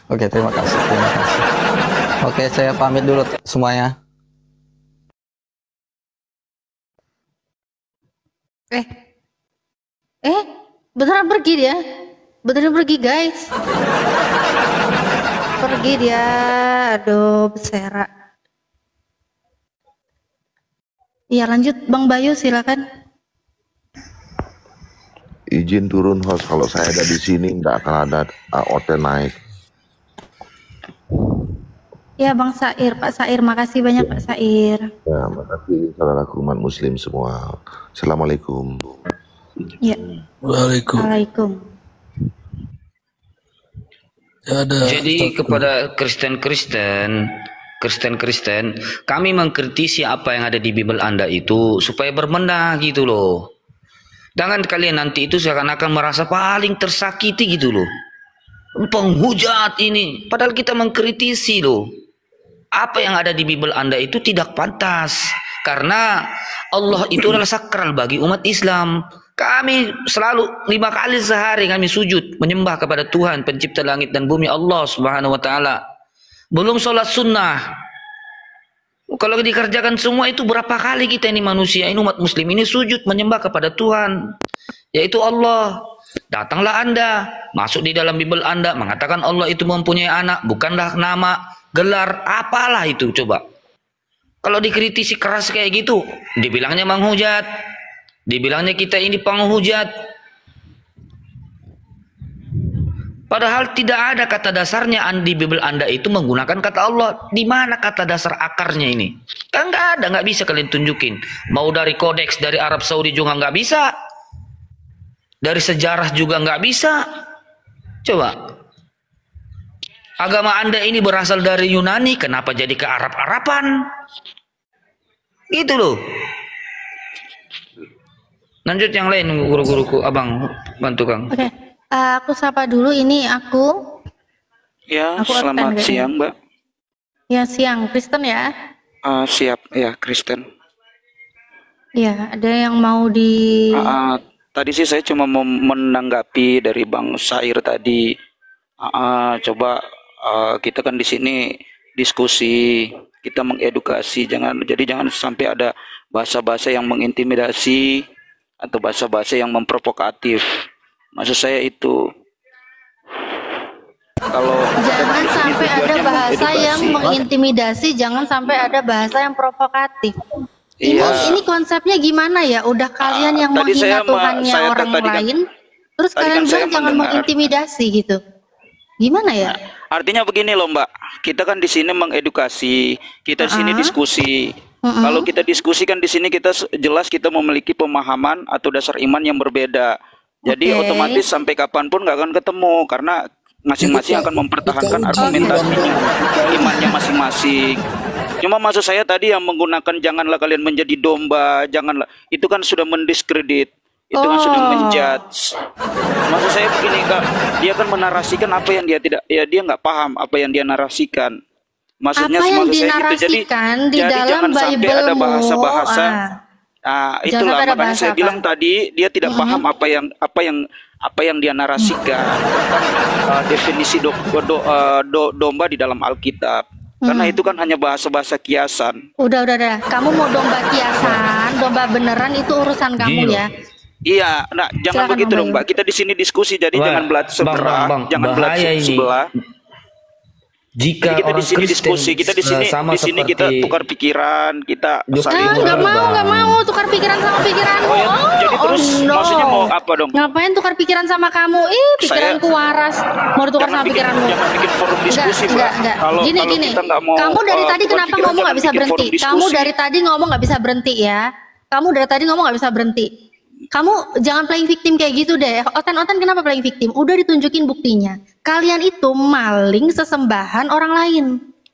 Oke, terima kasih. Oke, saya pamit dulu semuanya. Beneran pergi dia? Beneran pergi, guys? Pergi dia, aduh, bersera. Iya, lanjut Bang Bayu, silakan. Izin turun host, kalau saya ada di sini nggak akan ada AOT naik. Ya Bang Sair, Pak Sair, makasih banyak Pak Sair. Ya, makasih saudara umat muslim semua. Assalamualaikum. Ya. Waalaikumsalam. Jadi kepada Kristen, kami mengkritisi apa yang ada di Bible Anda itu supaya berbenah gitu loh. Jangan kalian nanti itu seakan-akan merasa paling tersakiti gitu loh. Penghujat ini, padahal kita mengkritisi loh. Apa yang ada di Bible Anda itu tidak pantas. Karena Allah itu adalah sakral bagi umat Islam. Kami selalu 5 kali sehari kami sujud menyembah kepada Tuhan pencipta langit dan bumi, Allah Subhanahu wa taala. Belum sholat sunnah. Kalau dikerjakan semua itu berapa kali kita ini manusia ini umat muslim ini sujud menyembah kepada Tuhan, yaitu Allah. Datanglah Anda masuk di dalam Bible Anda mengatakan Allah itu mempunyai anak, bukanlah nama, gelar, apalah itu coba. Kalau dikritisi keras kayak gitu, dibilangnya menghujat, dibilangnya kita ini penghujat. Padahal tidak ada kata dasarnya di Bible Anda itu menggunakan kata Allah. Di mana kata dasar akarnya ini? Kan nggak ada, nggak bisa kalian tunjukin. Mau dari kodeks dari Arab Saudi juga nggak bisa. Dari sejarah juga nggak bisa. Coba. Agama Anda ini berasal dari Yunani, kenapa jadi ke Arab-Araban? Gitu loh. Lanjut yang lain, guru-guruku, abang, bantu Kang. Oke. Aku sapa dulu, ini aku. Ya, selamat siang, Mbak. Ya, siang. Kristen ya? Siap, ya, Kristen. Ya, ada yang mau di Tadi sih saya cuma mau menanggapi dari Bang Sair tadi. Coba kita kan di sini diskusi, kita mengedukasi, jangan sampai ada bahasa-bahasa yang mengintimidasi atau bahasa-bahasa yang memprovokatif. Maksud saya itu kalau jangan sampai ada tujuannya bahasa yang mengedukasi. mengintimidasi, jangan sampai ada bahasa yang provokatif. Iya. Ini konsepnya gimana ya? Udah kalian yang Tadi menghina Tuhannya saya orang tadi kan- lain, terus tadi kalian kan saya bilang jangan mendengar. mengintimidasi gitu. Gimana ya? Artinya begini loh Mbak, kita kan di sini mengedukasi, kita di sini diskusi. Kalau kita diskusi kan di sini kita jelas kita memiliki pemahaman atau dasar iman yang berbeda. Jadi Oke. otomatis sampai kapanpun nggak akan ketemu karena masing-masing akan mempertahankan argumentasinya, imannya masing-masing. Cuma maksud saya tadi yang menggunakan janganlah kalian menjadi domba, janganlah itu kan sudah mendiskredit. Itu kan sudah menjudge. Maksud saya begini Kak, dia kan menarasikan apa yang dia tidak, ya dia nggak paham apa yang dia narasikan. Maksudnya Apa yang maksud saya itu dinarasikan di jadi dalam jangan sampai ada Bible-mu. bahasa-bahasa. Jangan Itulah sampai ada makanya bahasa saya apa? bilang tadi dia tidak paham apa yang dia narasikan tentang definisi domba di dalam Alkitab. Karena itu kan hanya bahasa-bahasa kiasan. Udah. Kamu mau domba kiasan, domba beneran itu urusan kamu ya. Iya, nah jangan Silakan, begitu Bang dong, Mbak. Kita di sini diskusi, jadi Wah, jangan belat sebelah, jangan belat bahaya ini. sebelah. Jika Jadi kita di orang sini Kristen diskusi, kita di sini sama di sini kita seperti tukar pikiran, kita Duk- saling Nggak mau tukar pikiran sama pikiranmu. Oh ya, jadi terus maksudnya mau apa dong? Ngapain tukar pikiran sama kamu? Pikiranku waras. Mau tukar sama pikiranmu? Jangan bikin forum diskusi, Mbak. Enggak. Kalau Gini. kita nggak mau, Kamu dari tadi tukar kenapa pikiran, ngomong nggak jangan bisa bikin berhenti? forum Kamu diskusi. dari tadi ngomong nggak bisa berhenti ya. Kamu dari tadi ngomong nggak bisa berhenti. Kamu jangan playing victim kayak gitu deh. Otan-otan kenapa playing victim? Udah ditunjukin buktinya. Kalian itu maling sesembahan orang lain.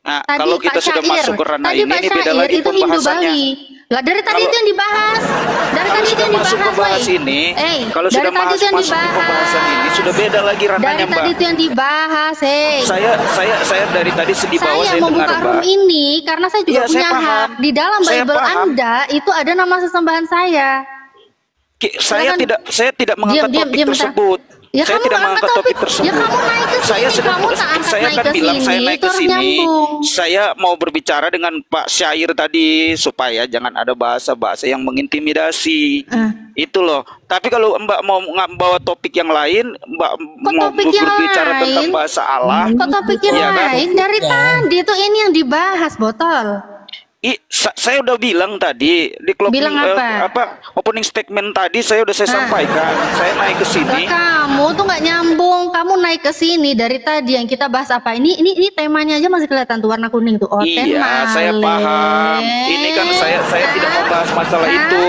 Nah, Tadi kalau kita Pak sudah Syair, masuk ke ranah tadi ini Pak beda Syair lagi itu Hindu pembahasannya. Bali. Lah dari tadi itu yang dibahas. Dari Kalau tadi itu sudah yang masuk dibahas, membahas woy. ini, kalau dari sudah tadi itu yang masuk di pembahasan ini sudah beda lagi Dari ranahnya, Mbak. tadi itu yang dibahas, Saya dari tadi di bawah Saya saya membuka dengar, room Mbak. ini karena saya juga Iya, saya punya paham. hak. Di dalam Saya Bible paham. Anda itu ada nama sesembahan saya. Saya tidak mengangkat Diam, topik bentar. tersebut. Ya Saya kamu tidak nggak mengangkat angkat topik topik. tersebut. Ya kamu naik ke Saya sini, sedang kamu tak angkat saya naik kan ke bilang saya sini, naik itu ke harus sini. nyambung. Saya mau berbicara dengan Pak Syair tadi supaya jangan ada bahasa-bahasa yang mengintimidasi. Itu loh. Tapi kalau Mbak mau bawa topik yang lain, Mbak mau topik yang berbicara tentang lain? bahasa Allah. Kok topik yang Iya kan? lain? Dari tadi itu ini yang dibahas, botol. Saya udah bilang tadi di klub Bilang apa? opening statement tadi saya sampaikan. Saya naik ke sini. Lah kamu tuh nggak nyambung. Kamu naik ke sini dari tadi yang kita bahas apa? Ini temanya aja masih kelihatan tuh warna kuning tuh. Oten Iya, saya paham. Ini kan saya tidak membahas masalah itu.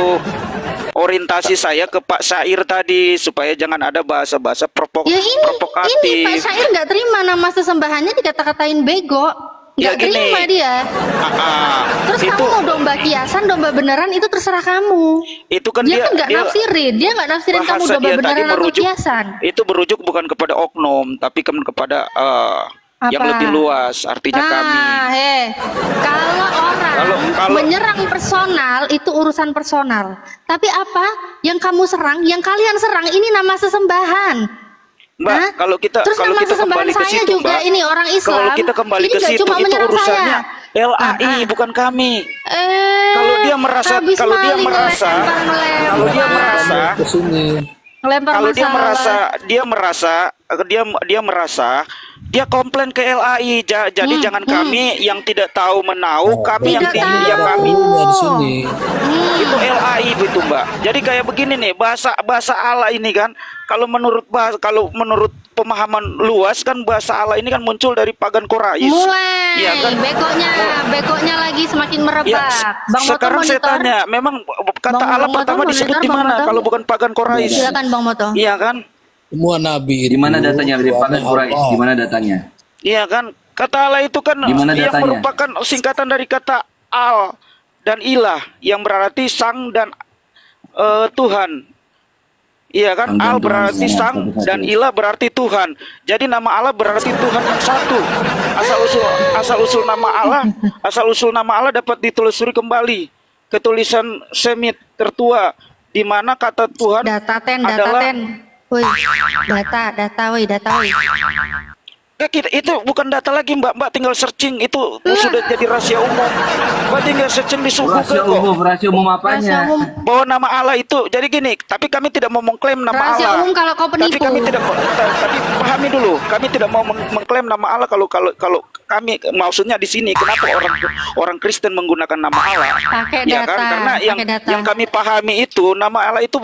Orientasi saya ke Pak Syair tadi supaya jangan ada bahasa-bahasa Ya ini Pak provokatif. Syair nggak terima nama sesembahannya dikata-katain bego. Ya, Nggak gini. terima dia. Terus kamu mau domba kiasan, domba beneran itu terserah kamu. Itu kan Dia kan nggak nafsirin, dia nggak nafsirin kamu bahasa domba dia tadi beneran atau merujuk, kiasan. itu merujuk bukan kepada oknum, tapi kepada yang Apa? lebih luas, artinya kami. Kalau orang menyerang personal itu urusan personal. Tapi apa yang kamu serang, yang kalian serang ini nama sesembahan. Mbak, kalau kita Terus kalau nama kita sesembahan kembali ke saya situ, juga Mbak, ini orang Islam. kalau kita kembali ini ke nggak situ cuma itu menyerang urusannya saya. LAI bukan kami. Kalau dia merasa habis maling ngelempar ke sini. ngelempar kalau dia masalah. merasa dia komplain ke LAI. Jadi jangan kami yang tidak tahu menau, kami yang kami. Di sini. Itu LAI itu, Mbak. Jadi kayak begini nih, bahasa Allah ini kan kalau menurut pemahaman luas kan bahasa Allah ini kan muncul dari pagan Quraisy. Mulai Iya kan? bekonya lagi semakin merebak. Ya, Bang Moto sekarang saya monitor. tanya, memang kata Bang Allah Moto pertama disebut monitor, di Bang mana Moto. kalau bukan pagan Quraisy? Silakan Bang Moto. Iya kan? Semua nabi Di mana datanya dari pagan Quraisy? Di mana datanya? Iya kan? Kata Allah itu kan Di mana yang datanya? merupakan singkatan dari kata Al dan Ilah yang berarti sang dan Tuhan. Iya kan? Al berarti sang dan Ilah berarti Tuhan. Jadi nama Allah berarti Tuhan yang satu. Asal usul nama Allah dapat ditelusuri kembali. ketulisan Semit tertua di mana kata Tuhan Data adalah ten. Woi, data, woi. itu bukan data lagi Mbak tinggal searching itu sudah jadi rahasia umum. Mbak tinggal searching di suku rahasia umum apanya? Bahwa nama Allah itu jadi gini, tapi kami tidak mau mengklaim nama Rahasia Allah. umum kalau kau penipu. Tapi kami tidak tapi pahami dulu, kami tidak mau mengklaim nama Allah kalau kami maksudnya di sini kenapa orang Kristen menggunakan nama Allah? Pakai Ya data, kan? Karena data. yang kami pahami itu nama Allah itu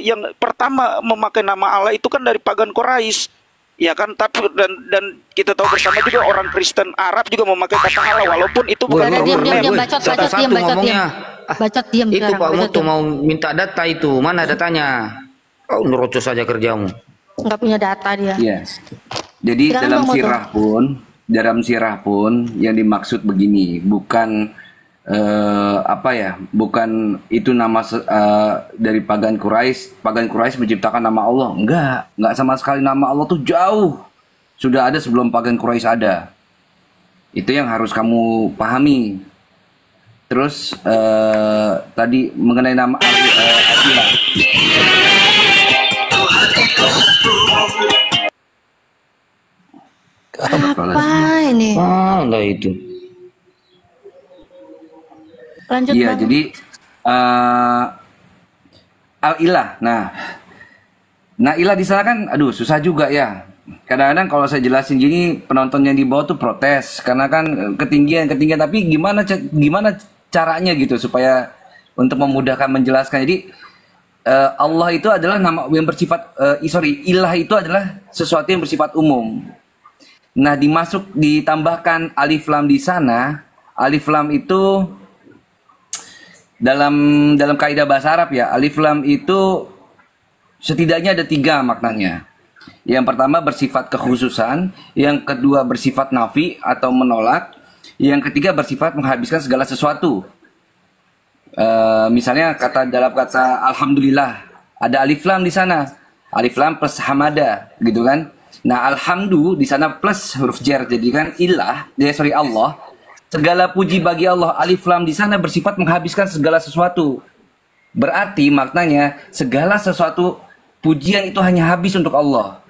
yang pertama memakai nama Allah itu kan dari pagan Quraisy. Ya kan, tapi dan kita tahu bersama juga orang Kristen Arab juga memakai kata Allah walaupun itu bukan diam, bacot diam. Itu Pak Mutu mau minta data itu, mana datanya? Kau nerocos saja kerjamu. Nggak punya data dia. Yes. Jadi Silakan, dalam sirah pun yang dimaksud begini, bukan bukan itu nama dari pagan Quraisy. Pagan Quraisy menciptakan nama Allah. Enggak sama sekali. Nama Allah tuh jauh sudah ada sebelum pagan Quraisy ada. Itu yang harus kamu pahami. Terus tadi mengenai nama Al-Ilah. Apa ini? Enggak itu. Lanjut Iya, Bang. jadi Al-Ilah. Nah ilah di sana kan, aduh susah juga ya. Kadang-kadang kalau saya jelasin gini, penonton yang di bawah tuh protes karena kan ketinggian. Tapi gimana caranya gitu supaya untuk memudahkan menjelaskan. Jadi Allah itu adalah nama yang bersifat ilah itu adalah sesuatu yang bersifat umum. Nah, ditambahkan alif lam di sana. Alif lam itu dalam kaidah bahasa Arab ya, alif lam itu setidaknya ada 3 maknanya. Yang pertama bersifat kekhususan, yang kedua bersifat nafi atau menolak, yang ketiga bersifat menghabiskan segala sesuatu. Misalnya dalam kata alhamdulillah ada alif lam di sana, alif lam plus hamada gitu kan. Nah, alhamdu di sana plus huruf jar, jadi kan Allah. Segala puji bagi Allah, alif lam di sana bersifat menghabiskan segala sesuatu. Berarti maknanya segala sesuatu pujian itu hanya habis untuk Allah.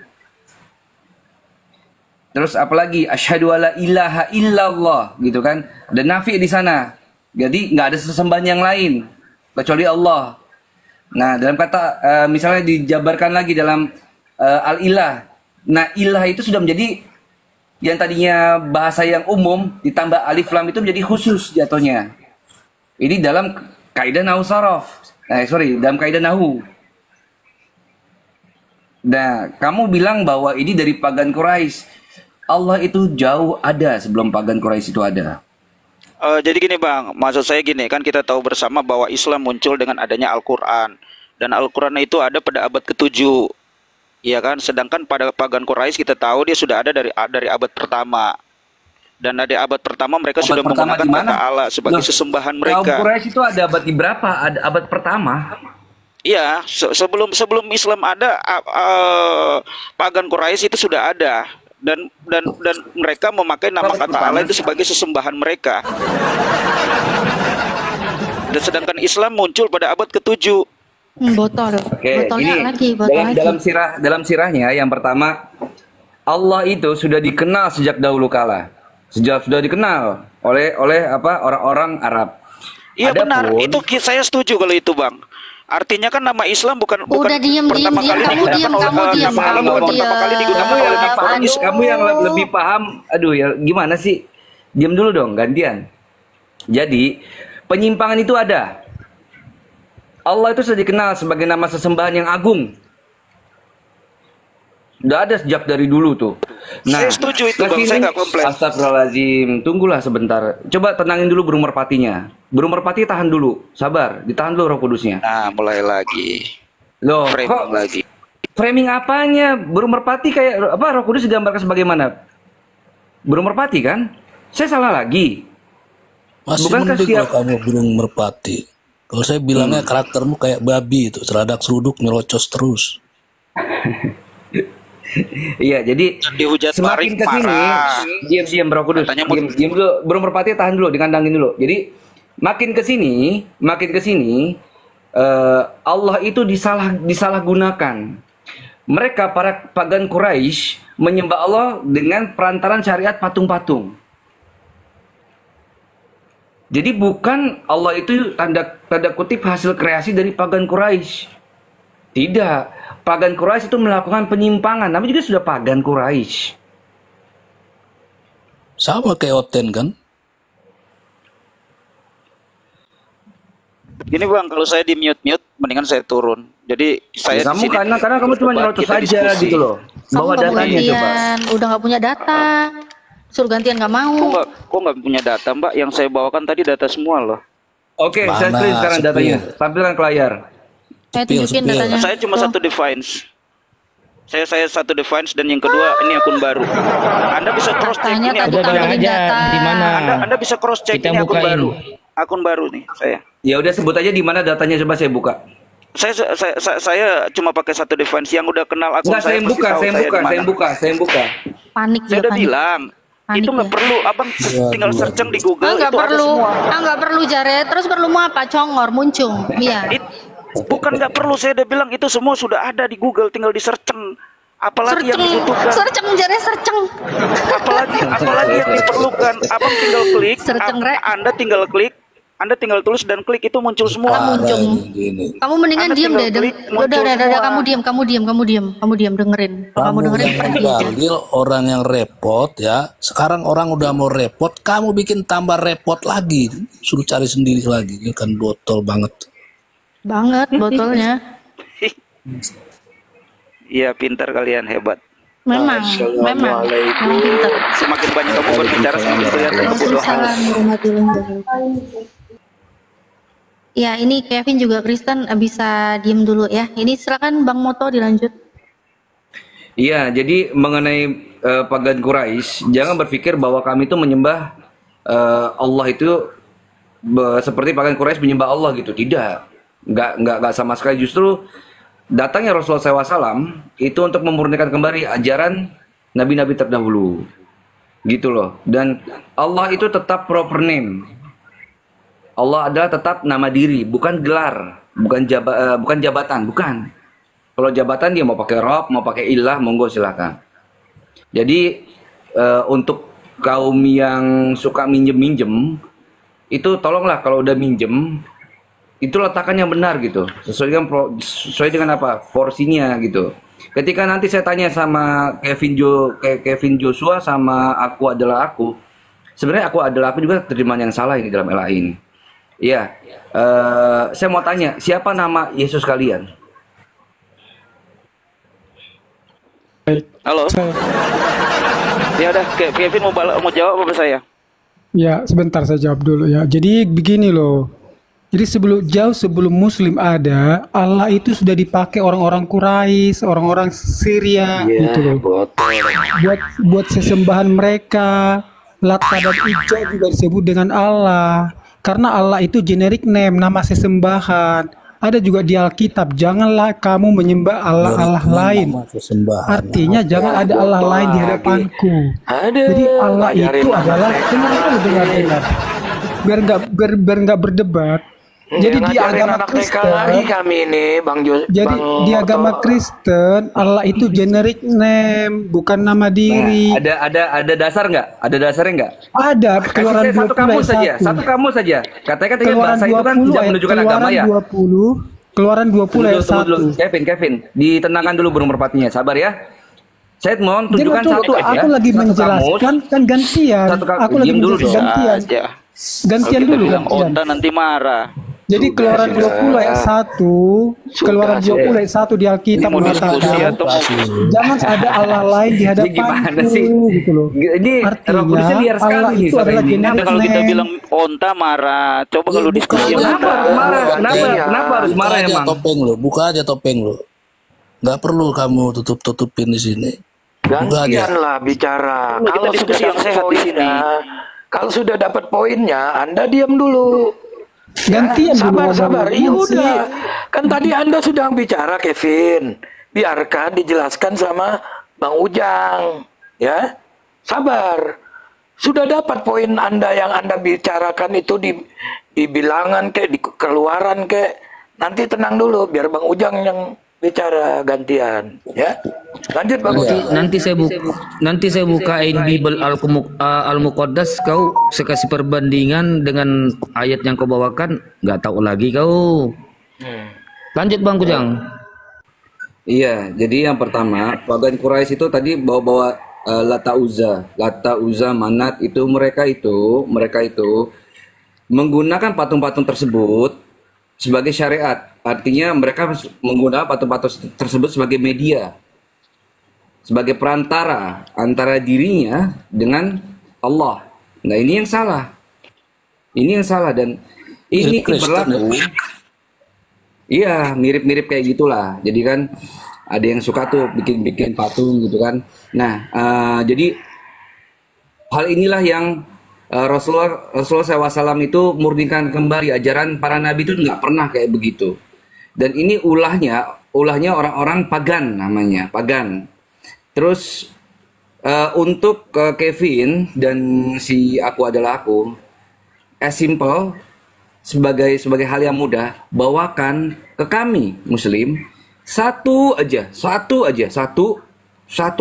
Terus apalagi asyhadu alla ilaha illallah gitu kan. Ada nafi di sana. Jadi nggak ada sesembahan yang lain kecuali Allah. Nah, dalam kata misalnya dijabarkan lagi dalam al-ilah. Nah, ilah itu sudah menjadi yang tadinya bahasa yang umum ditambah alif lam itu menjadi khusus jatuhnya. Ini dalam kaidah nahu saraf. Dalam kaidah nahu. Nah, kamu bilang bahwa ini dari pagan Quraisy. Allah itu jauh ada sebelum pagan Quraisy itu ada. Jadi gini Bang, maksud saya gini, kan kita tahu bersama bahwa Islam muncul dengan adanya Al-Quran. Dan Al-Quran itu ada pada abad ke-7. Ya kan, sedangkan pada pagan Quraisy kita tahu dia sudah ada dari abad pertama. Dan dari abad pertama mereka sudah menggunakan kata Allah sebagai sesembahan mereka. Kaum Quraisy itu ada abad di berapa? Ada abad pertama. Iya, sebelum Islam ada, pagan Quraisy itu sudah ada. Dan mereka memakai nama kata Allah itu sebagai sesembahan mereka. Dan sedangkan Islam muncul pada abad ke-7. Botol. Oke, Botolnya ini dalam sirahnya yang pertama, Allah itu sudah dikenal sejak dahulu kala. Sudah dikenal oleh orang-orang Arab. Iya benar, itu saya setuju kalau itu Bang. Artinya kan nama Islam bukan pertama kali digunakan oleh kamu yang lebih paham. Aduh ya, gimana sih? Diam dulu dong, gantian. Jadi, penyimpangan itu ada. Allah itu sudah dikenal sebagai nama sesembahan yang agung. Sudah ada sejak dari dulu tuh. Nah, saya setuju itu Bang, saya nggak komplain. Astagfirullahaladzim, tunggulah sebentar. Coba tenangin dulu burung merpatinya. Burung merpati tahan dulu, sabar. Ditahan dulu Roh Kudusnya. Nah, mulai lagi. Loh, framing lagi. Framing apanya? Burung merpati kayak apa? Roh Kudus digambarkan sebagaimana? Burung merpati kan? Saya salah lagi. Masih Bukankah mending setiap kalau kamu burung merpati. Kalau saya bilangnya karaktermu kayak babi itu, seradak seruduk nyerocos terus. Iya, jadi semakin ke sini, diam Bro Kudus. Diam dulu, burung merpati tahan dulu, dikandangin dulu. Jadi makin ke sini Allah itu disalahgunakan. Mereka para pagan Quraisy menyembah Allah dengan perantaran syariat patung-patung. Jadi bukan Allah itu tanda kutip hasil kreasi dari pagan Quraisy. Tidak. Pagan Quraisy itu melakukan penyimpangan. Namanya juga sudah pagan Quraisy. Sama kayak Oten kan? Gini Bang, kalau saya di mute mendingan saya turun. Jadi saya kamu di sini karena kamu cuma nyerocos saja gitu loh. Bawa Kamu nggak datanya coba. gantian, udah nggak punya data. Suruh gantian nggak mau. Kok nggak punya data Mbak? Yang saya bawakan tadi data semua loh. Oke, saya Mana? screen sekarang datanya. Tampilkan ke layar. Saya tunjukin datanya. Saya cuma satu device. Saya satu device dan yang kedua ini akun baru. Anda bisa cross check Katanya ini tadi akun baru. tampilin data. Di mana? Anda bisa cross check Kita ini akun bukain. baru. Akun baru nih saya. Ya udah sebut aja di mana datanya, coba saya buka. Saya cuma pakai satu device yang udah kenal akun Enggak, saya pasti buka, tahu saya di buka, mana. saya buka. Panik Saya dia, udah panik. bilang. Panik Itu nggak ya. perlu, abang tinggal searching di Google Nggak itu ada perlu. semua. Nggak perlu Jared. Terus perlu mau apa? Congor, muncung. Iya. Bukan nggak perlu, saya udah bilang itu semua sudah ada di Google, tinggal di searching. Apalagi yang dibutuhkan, Serceng Jared, serceng. apalagi yang diperlukan, abang tinggal klik, Serceng, Rek. Anda tinggal tulis dan klik itu muncul semua. Muncung. Kamu mendingan Anda diem tinggal deh. klik, Udah, muncul semua. kamu diem, dengerin. Kalau kamu dengerin, yang pergi. panggil orang yang repot ya. Sekarang orang udah mau repot, kamu bikin tambah repot lagi. Suruh cari sendiri lagi. Ini kan botol banget. Banget botolnya. Iya, pintar kalian, hebat. Memang orang pintar. Semakin banyak kamu berbicara, semakin kelihatan kebodohan. Waalaikumsalam warahmatullahi wabarakatuh. Ya, ini Kevin juga Kristen bisa diem dulu ya. Ini silakan Bang Moto dilanjut. Iya, jadi mengenai pagan Quraisy, jangan berpikir bahwa kami itu menyembah Allah itu seperti pagan Quraisy menyembah Allah gitu. Tidak. Enggak sama sekali. Justru datangnya Rasulullah SAW itu untuk memurnikan kembali ajaran nabi-nabi terdahulu, gitu loh. Dan Allah itu tetap proper name. Allah adalah tetap nama diri, bukan gelar, bukan jabatan, bukan. Kalau jabatan dia mau pakai Rob, mau pakai ilah, monggo silakan. Jadi untuk kaum yang suka minjem-minjem, itu tolonglah kalau udah minjem itu letakkan yang benar gitu, sesuai dengan apa porsinya gitu. Ketika nanti saya tanya sama Kevin Joshua sama aku adalah aku, sebenarnya aku adalah aku juga terjemahan yang salah ini dalam LA ini. Iya, saya mau tanya siapa nama Yesus kalian? Halo. Ya udah, Kevin mau jawab apa saya? Ya, sebentar saya jawab dulu ya. Jadi begini loh. Jadi sebelum Muslim ada, Allah itu sudah dipakai orang-orang Quraisy, orang-orang Syria gitu loh. Buat sesembahan mereka, Lata dan Uzza juga disebut dengan Allah. Karena Allah itu generic name, nama sesembahan. Ada juga di Alkitab, janganlah kamu menyembah Allah lain. Artinya jangan ada Allah lain di hadapanku. Jadi Allah itu adalah dengar. Biar nggak berdebat. Jadi di agama Kristen lagi kami ini di agama Kristen Allah itu generic name, bukan nama diri. Nah, ada dasar nggak? Ada dasarnya nggak? Ada. Keluaran satu kamu saja. Katakan bahasa itu kan tidak menunjukkan agama ya. Keluaran 20 ayat 1. Kevin, ditenangkan dulu burung merpatinya. Sabar ya. Saya mohon tunjukkan satu aja. Aku lagi menjelaskan kan gantian. Aku lagi menjelaskan gantian. Gantian dulu gantian. Nanti marah. Jadi keluaran 20 ayat 1, keluaran 20 ayat 1 di Alkitab mengatakan jangan ada Allah lain di hadapanku gitu loh. Ini artinya Allah itu adalah generic kalau kita name. bilang onta marah, coba kalau diskusi kenapa harus marah emang? Buka aja topeng lo. Nggak perlu kamu tutupin di sini. Gantianlah bicara. Kalau sudah dapat poinnya, kalau sudah dapat poinnya, Anda diam dulu. Gantian sabar. Iya udah. Kan tadi Anda sudah bicara Kevin. Biarkan dijelaskan sama Bang Ujang, ya. Sabar. Sudah dapat poin Anda yang Anda bicarakan itu di bilangan kek, di keluaran kek. Nanti tenang dulu biar Bang Ujang yang bicara gantian, ya. Lanjut Bang Ujang. Nanti saya bukain Bible Al-Muqaddas, kau saya kasih perbandingan dengan ayat yang kau bawakan, nggak tahu lagi kau. Lanjut Bang Ujang. Iya, jadi yang pertama, pagan Quraisy itu tadi bawa-bawa Lata Uzza, Manat itu mereka itu menggunakan patung-patung tersebut sebagai syariat. Artinya mereka menggunakan patung-patung tersebut sebagai media, sebagai perantara antara dirinya dengan Allah. Nah, ini yang salah. Ini yang salah dan ini berlaku. Iya, mirip-mirip kayak gitulah. Jadi kan ada yang suka tuh bikin patung gitu kan. Nah, jadi hal inilah yang Rasulullah SAW itu murnikan kembali ajaran para nabi itu nggak pernah kayak begitu. Dan ini ulahnya orang-orang pagan namanya, pagan. Terus untuk Kevin dan si Aku Adalah Aku, as simple sebagai hal yang mudah, bawakan ke kami Muslim satu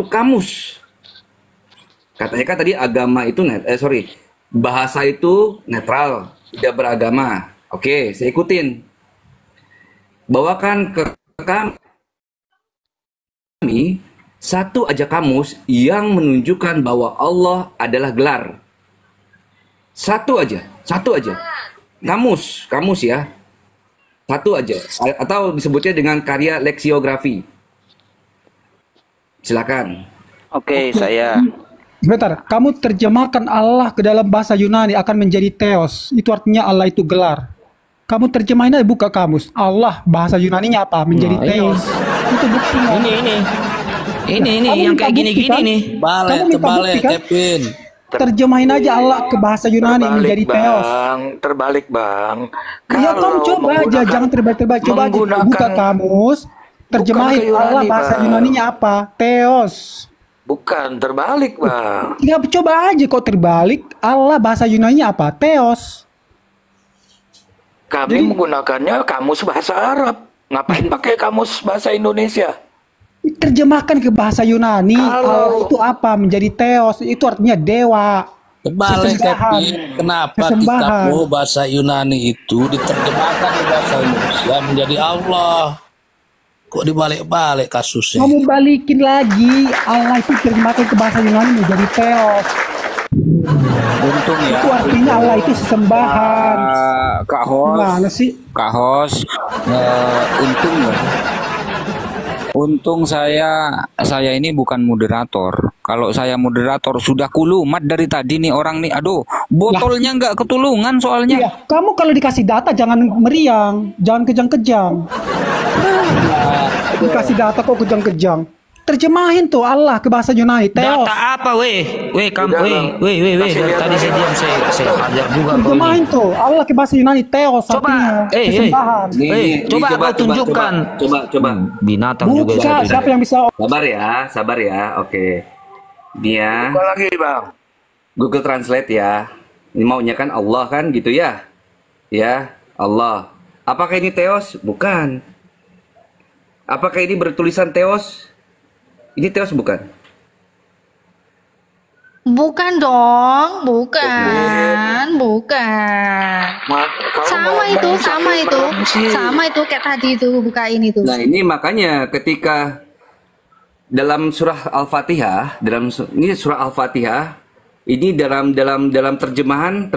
kamus. Katanya kan tadi agama itu bahasa itu netral, tidak beragama. Oke, saya ikutin. Bawakan ke kami satu aja kamus yang menunjukkan bahwa Allah adalah gelar. Satu aja. Kamus ya. Satu aja, atau disebutnya dengan karya leksiografi. Silakan. Oke, saya. Bentar, kamu terjemahkan Allah ke dalam bahasa Yunani akan menjadi theos. Itu artinya Allah itu gelar. Kamu terjemahin aja, buka kamus. Allah bahasa Yunaninya apa? Menjadi theos. Itu buktinya. Ini yang kayak gini-gini nih. Terbalik, Kevin. Terjemahin aja Allah ke bahasa Yunani menjadi theos. Terbalik bang. Ya kamu coba aja, jangan terbalik-terbalik. Coba aja buka kamus, terjemahin Allah bahasa Yunaninya apa? Theos. Bukan terbalik bang. Ya coba aja kok terbalik. Allah bahasa Yunaninya apa? Theos. Kami menggunakannya kamus bahasa Arab. Ngapain pakai kamus bahasa Indonesia? Terjemahkan ke bahasa Yunani. Allah itu apa? Menjadi theos. Itu artinya dewa. Terbalik, Kevin. Kenapa kitabmu bahasa Yunani itu diterjemahkan ke bahasa Indonesia menjadi Allah? Kok dibalik-balik kasusnya? Kamu balikin lagi. Allah itu terjemahkan ke bahasa Yunani menjadi theos. Untung ya. Itu artinya Allah itu sesembahan. Kak Hos. Untung ya. Untung saya ini bukan moderator. Kalau saya moderator sudah kulumat dari tadi nih orang nih. Aduh, botolnya nggak ketulungan soalnya. Iya, kamu kalau dikasih data jangan meriang, jangan kejang-kejang. Dikasih data kok kejang-kejang. Terjemahin tuh Allah ke bahasa Yunani. Theos. Data apa weh? Tadi saya diam, saya ajar juga. Terjemahin tuh Allah ke bahasa Yunani. Theos. Coba, coba kau tunjukkan. Coba. Binatang juga. Siapa yang bisa? Sabar ya. Oke. Dia. Coba lagi bang. Google Translate ya. Ini maunya kan Allah kan gitu ya? Ya, Allah. Apakah ini theos? Bukan. Apakah ini bertulisan theos? Ini theos bukan? Bukan dong, bukan. Sama itu kayak tadi itu bukain itu. Nah ini makanya ketika dalam surah Al-Fatihah, ini surah Al-Fatihah, ini dalam terjemahan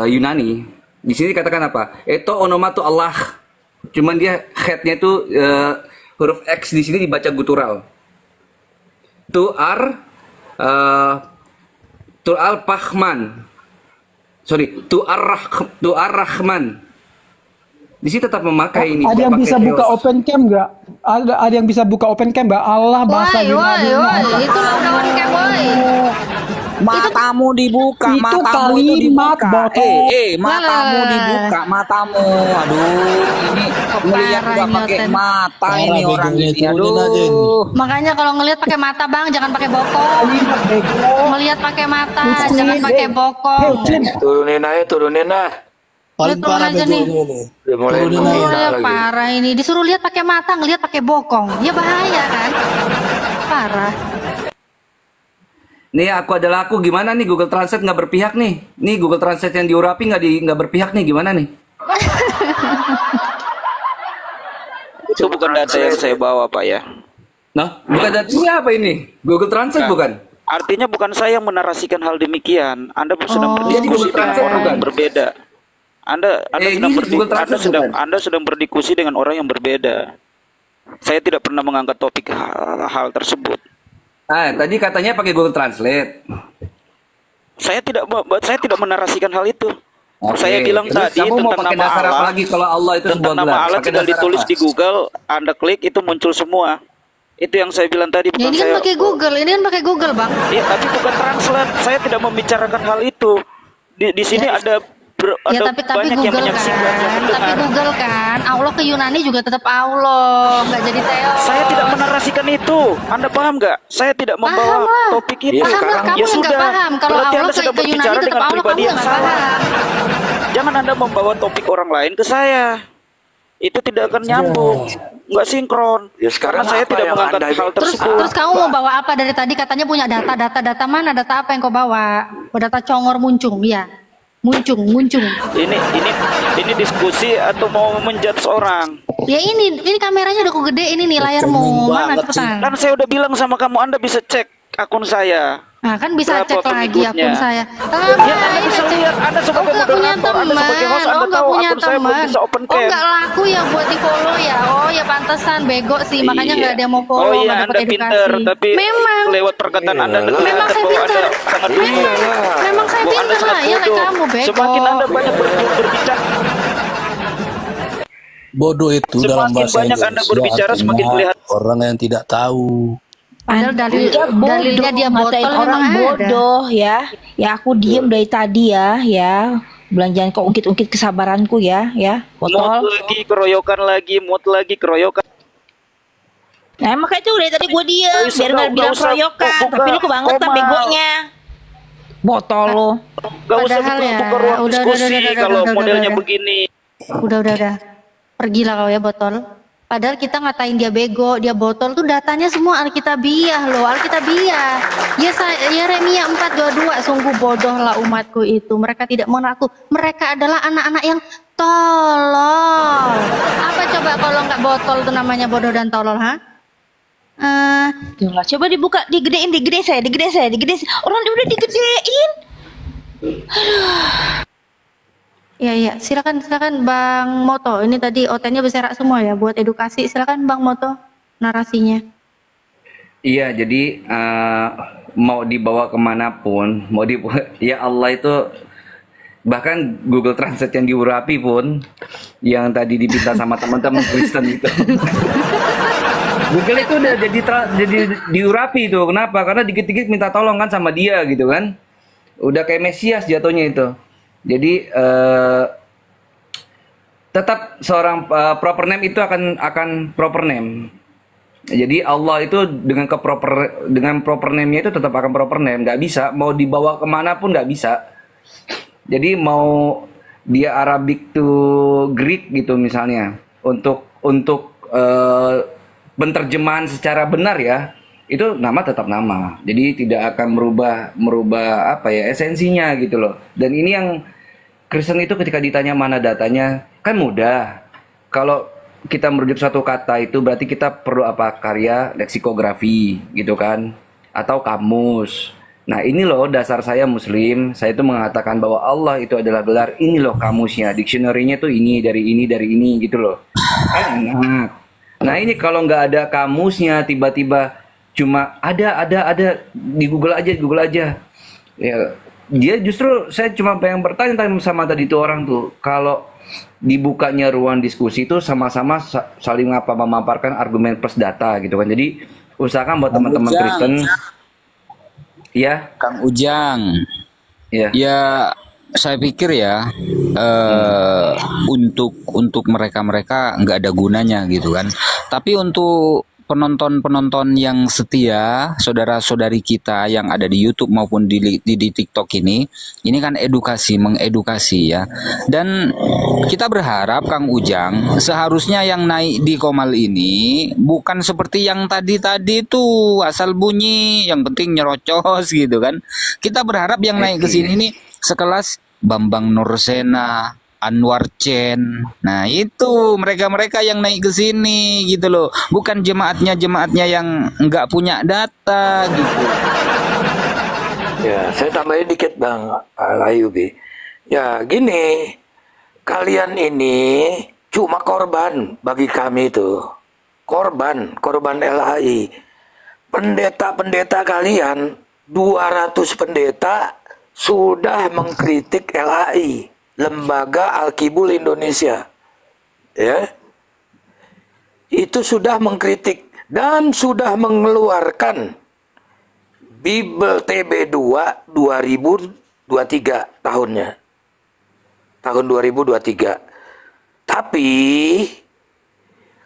Yunani. Di sini katakan apa? Eto onomatu Allah. Cuman dia headnya itu huruf X di sini dibaca gutural. Tu'ar Pahman. Tu'ar Rahman. Di sini tetap memakai ini. Ada yang bisa buka open cam nggak? Ada yang bisa buka open cam nggak? Allah bahasa Yunani. Itu udah on cam, Matamu dibuka, itu matamu itu kalimat dibuka. botol. Matamu dibuka, matamu. Aduh, ini ngelihat parah udah ini, pakai Oten. mata Parah ini orang begonya, ini. turunin aja ini. Aduh. Makanya kalau ngelihat pakai mata bang, jangan pakai bokong. Ngelihat pakai mata, Cin. jangan pakai bokong. Cin. Turunin aja, turunin lah. Paling Turun parah aja nih. begonya nih. Udah mulai Turunin menghina aja. Ya lagi. parah ini, disuruh lihat pakai mata, ngelihat pakai bokong. Ya bahaya kan? Parah. Nih aku gimana nih Google Translate nggak berpihak nih. Nih Google Translate yang diurapi nggak berpihak nih gimana nih? Itu bukan data yang saya bawa Pak ya. Nah, bukan datanya apa ini? Google Translate Nah, bukan? Artinya bukan saya yang menarasikan hal demikian. Anda sedang Jadi berdiskusi Google dengan Translate orang bukan? yang berbeda. Anda Google sedang berdiskusi dengan orang yang berbeda. Saya tidak pernah mengangkat topik hal tersebut. Tadi katanya pakai Google Translate. Saya tidak menarasikan hal itu. Oke. Saya bilang Terus tadi kamu mau tentang pakai nama dasar apa Allah. lagi kalau Allah itu Tentang sebuah nama gelar? Allah Pakai tinggal dasar ditulis apa? di Google, Anda klik itu muncul semua. Itu yang saya bilang tadi, Ya bukan ini kan saya. pakai Google, ini kan pakai Google bang. Iya, tapi bukan translate. Saya tidak membicarakan hal itu. Di sini ada Ya ada tapi banyak yang Google menyaksikan, yang kan, mendengar. tapi Google kan, Allah ke Yunani juga tetap Allah, nggak jadi teos. Saya tidak menarasikan itu. Anda paham nggak? Saya tidak membawa lah. topik itu. Paham lah, kamu Ya yang nggak sudah. paham. Kalau Berarti Allah Anda sedang ke Yunani berbicara tetap dengan Allah, pribadi kamu yang nggak salah. paham. Jangan Anda membawa topik orang lain ke saya. Itu tidak akan nyambung, nggak sinkron. Ya sekarang Karena saya apa tidak yang mengangkat Anda- hal Terus tersebut. kamu mau bawa apa dari tadi? Katanya punya data mana? Data apa yang kau bawa? Oh, data congor muncung, ya. Muncung. Ini diskusi atau mau menjudge orang? Ya ini kameranya udah gede ini nih layarmu. Mana cepetan? Kan saya udah bilang sama kamu, Anda bisa cek akun saya. Nah kan bisa Berapa cek lagi pengikutnya? akun saya. Ya, Anda bisa lihat. Anda sebagai nggak punya moderator, Anda sebagai host, teman, Anda nggak tahu punya akun saya belum teman. bisa open Oh cam. nggak laku ya buat di follow ya. Oh ya pantesan bego sih, makanya nggak ada yang mau follow, Oh iya, nggak Anda dapat pinter, edukasi. tapi Memang. lewat perkataan Anda Memang saya bahwa Anda pinter. sangat Memang saya Bu, Anda pinter sangat lah, ya kayak bodoh. kamu bego. Semakin Anda banyak berbicara, Bodoh itu Semakin dalam bahasa banyak Anda Indonesia berbicara, semakin artinya kelihatan. orang yang tidak tahu. Padahal dalilnya dia ngatain botol orang memang ada. bodoh ya. Ya aku diem dari tadi ya. Belanjaan kau ungkit-ungkit kesabaranku ya. Mood Botol. lagi, keroyokan lagi, mood lagi, keroyokan. Nah makanya itu dari tadi gue diem Nggak usah, biar nggak nggak bilang usah keroyokan. buka Tapi lu kebangetan koma. begonya. Botol lo. Gak usah Padahal ya, buka ruang udah, diskusi kalau udah, modelnya udah. begini. Udah. Pergilah kau ya botol. Padahal kita ngatain dia bego, dia botol tuh datanya semua Alkitabiah loh, Alkitabiah. Ya Yeremia 4:22, sungguh bodohlah umatku itu. Mereka tidak mengaku, mereka adalah anak-anak yang tolol. Apa coba kalau nggak botol tuh namanya bodoh dan tolol, ha? Lah, coba dibuka, digedein saya. Orang dia udah digedein. Iya, silakan Bang Moto. Ini tadi OT-nya berserak semua ya buat edukasi. Silakan Bang Moto narasinya. Iya, jadi mau dibawa kemanapun, ya Allah itu bahkan Google Translate yang diurapi pun, yang tadi dipinta sama teman-teman Kristen itu. Google itu udah jadi diurapi itu. Kenapa? Karena dikit-dikit minta tolong kan sama dia gitu kan. Udah kayak Mesias jatuhnya itu. Jadi tetap seorang proper name itu akan proper name. Jadi Allah itu dengan proper name-nya itu tetap akan proper name, nggak bisa mau dibawa kemana pun nggak bisa. Jadi mau dia Arabic to Greek gitu misalnya, untuk penerjemahan secara benar ya, itu nama tetap nama. Jadi tidak akan merubah apa ya esensinya gitu loh. Dan ini yang Kristen itu ketika ditanya mana datanya kan mudah. Kalau kita merujuk suatu kata itu berarti kita perlu apa, karya leksikografi gitu kan, atau kamus. Nah ini loh dasar saya Muslim, saya itu mengatakan bahwa Allah itu adalah gelar, ini loh kamusnya, dictionary-nya tuh ini dari ini gitu loh. Enak. Nah ini kalau nggak ada kamusnya, tiba-tiba cuma ada di Google aja ya, dia justru saya cuma pengen bertanya sama tadi itu orang tuh, kalau dibukanya ruang diskusi itu sama-sama saling memaparkan argumen plus data gitu kan. Jadi usahakan buat teman-teman Kristen Iya. Kang Ujang. Iya. Ya, saya pikir ya untuk mereka nggak ada gunanya gitu kan. Tapi untuk penonton-penonton yang setia, saudara-saudari kita yang ada di YouTube maupun di TikTok ini kan mengedukasi ya. Dan kita berharap Kang Ujang seharusnya yang naik di Komal ini bukan seperti yang tadi-tadi tuh asal bunyi, yang penting nyerocos gitu kan. Kita berharap yang naik ke sini nih sekelas Bambang Nursena, Anwar Chen. Nah, itu mereka-mereka yang naik ke sini gitu loh. Bukan jemaatnya yang nggak punya data gitu. Ya, saya tambahin dikit Bang Ayubi. Ya, gini. Kalian ini cuma korban bagi kami itu. Korban LHI. Pendeta-pendeta kalian 200 pendeta sudah mengkritik LHI. Lembaga Al-Qibul Indonesia, ya, itu sudah mengkritik dan sudah mengeluarkan Bible TB2 2023 tahunnya, tahun 2023. Tapi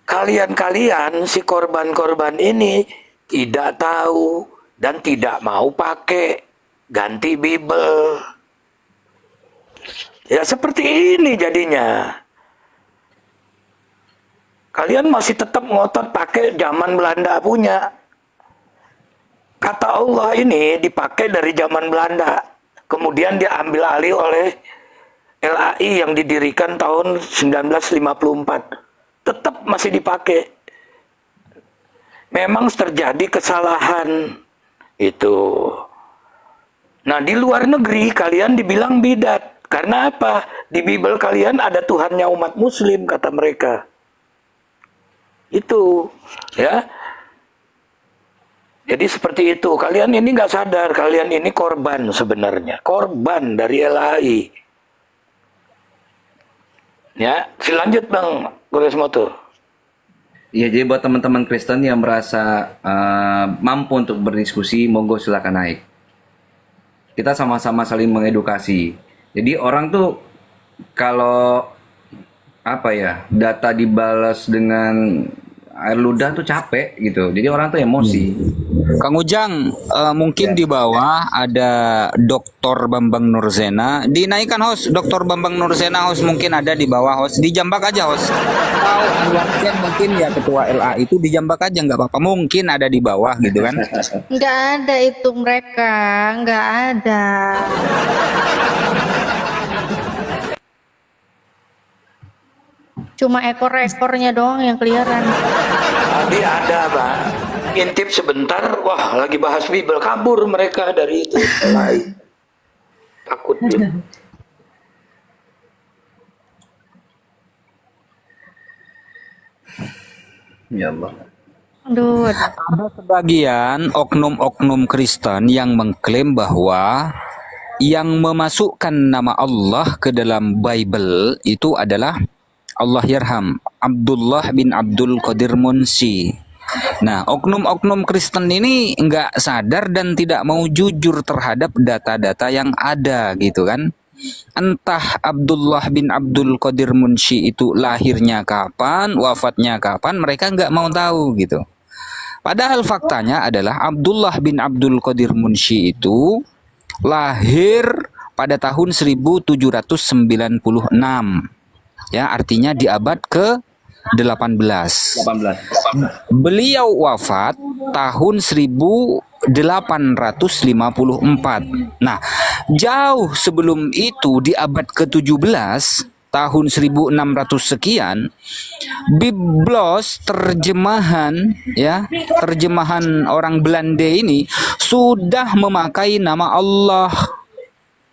kalian si korban-korban ini tidak tahu dan tidak mau pakai ganti Bible. Ya seperti ini jadinya. Kalian masih tetap ngotot pakai zaman Belanda punya. Kata Allah ini dipakai dari zaman Belanda. Kemudian diambil alih oleh LAI yang didirikan tahun 1954. Tetap masih dipakai. Memang terjadi kesalahan itu. Nah, di luar negeri kalian dibilang bidat. Karena apa? Di Bible kalian ada Tuhannya umat Muslim, kata mereka. Itu, ya. Jadi seperti itu. Kalian ini nggak sadar, kalian ini korban sebenarnya. Korban dari LHI. Ya, silanjut Bang Goresmoto. Ya, jadi buat teman-teman Kristen yang merasa mampu untuk berdiskusi, monggo silakan naik. Kita sama-sama saling mengedukasi. Jadi orang tuh kalau data dibalas dengan air ludah tuh capek gitu. Jadi orang tuh emosi. Kang Ujang, mungkin di bawah ada Dr. Bambang Nursena. Dinaikkan host, Dr. Bambang Nursena host mungkin ada di bawah host. Dijambak aja host. Atau Anwar Chen mungkin ya ketua LA itu dijambak aja nggak apa-apa. Mungkin ada di bawah gitu kan. Nggak ada itu mereka, nggak ada. Cuma ekor-ekornya doang yang keliaran. Tadi ada Bang. Intip sebentar, wah lagi bahas Bible, kabur mereka dari itu. Takut dia. Ya Allah. Aduh. Ada sebagian oknum-oknum Kristen yang mengklaim bahwa yang memasukkan nama Allah ke dalam Bible itu adalah Allah yarham Abdullah bin Abdul Qadir Munshi. Nah, oknum-oknum Kristen ini nggak sadar dan tidak mau jujur terhadap data-data yang ada gitu kan. Entah Abdullah bin Abdul Qadir Munshi itu lahirnya kapan, wafatnya kapan, mereka nggak mau tahu gitu. Padahal faktanya adalah Abdullah bin Abdul Qadir Munshi itu lahir pada tahun 1796. Ya, artinya di abad ke-18. Beliau wafat tahun 1854. Nah, jauh sebelum itu di abad ke-17, tahun 1600 sekian, Biblos terjemahan orang Belanda ini sudah memakai nama Allah.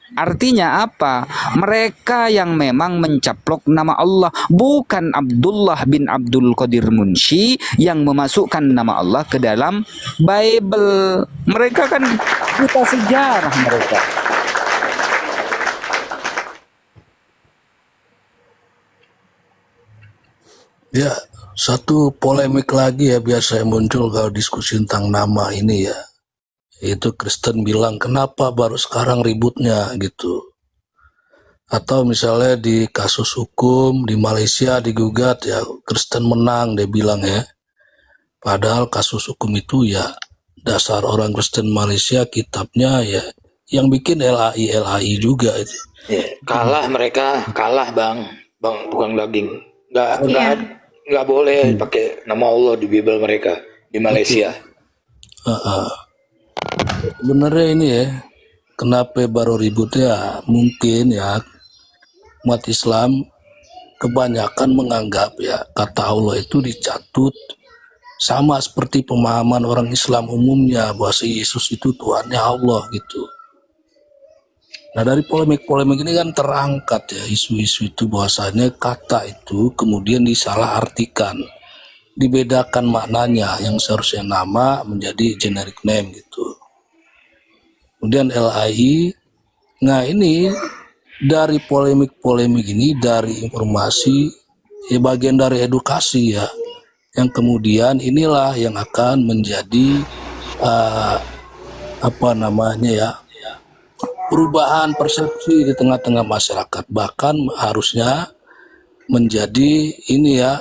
Artinya apa? Mereka yang memang mencaplok nama Allah, bukan Abdullah bin Abdul Qadir Munshi yang memasukkan nama Allah ke dalam Bible. Mereka kan buta sejarah mereka. Ya, satu polemik lagi ya biasa yang muncul kalau diskusi tentang nama ini ya. Itu Kristen bilang kenapa baru sekarang ributnya gitu. Atau misalnya di kasus hukum di Malaysia digugat ya Kristen menang dia bilang ya. Padahal kasus hukum itu ya dasar orang Kristen Malaysia kitabnya ya yang bikin LAI juga itu. Kalah mereka, kalah bang bukan daging. Nggak boleh pakai nama Allah di Bible mereka di Malaysia. Sebenarnya ini ya, kenapa baru ribut ya? Mungkin ya umat Islam kebanyakan menganggap ya kata Allah itu dicatut sama seperti pemahaman orang Islam umumnya bahwa si Yesus itu Tuhannya Allah gitu. Nah dari polemik-polemik ini kan terangkat ya isu-isu itu bahwasanya kata itu kemudian disalahartikan, dibedakan maknanya yang seharusnya nama menjadi generic name gitu. Kemudian LAI, nah ini dari polemik-polemik ini dari informasi ya bagian dari edukasi ya, yang kemudian inilah yang akan menjadi perubahan persepsi di tengah-tengah masyarakat, bahkan harusnya menjadi ini ya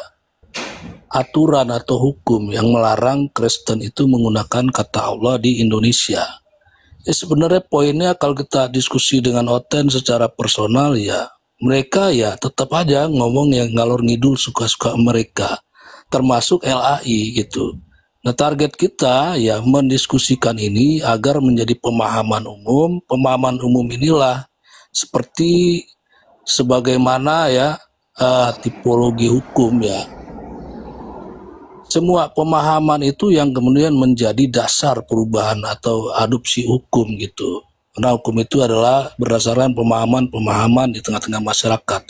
aturan atau hukum yang melarang Kristen itu menggunakan kata Allah di Indonesia. Ya sebenarnya poinnya kalau kita diskusi dengan Oten secara personal ya mereka ya tetap aja ngomong yang ngalor ngidul suka-suka mereka, termasuk LAI gitu. Nah target kita ya mendiskusikan ini agar menjadi pemahaman umum. Pemahaman umum inilah seperti sebagaimana ya tipologi hukum ya. Semua pemahaman itu yang kemudian menjadi dasar perubahan atau adopsi hukum gitu. Karena hukum itu adalah berdasarkan pemahaman-pemahaman di tengah-tengah masyarakat.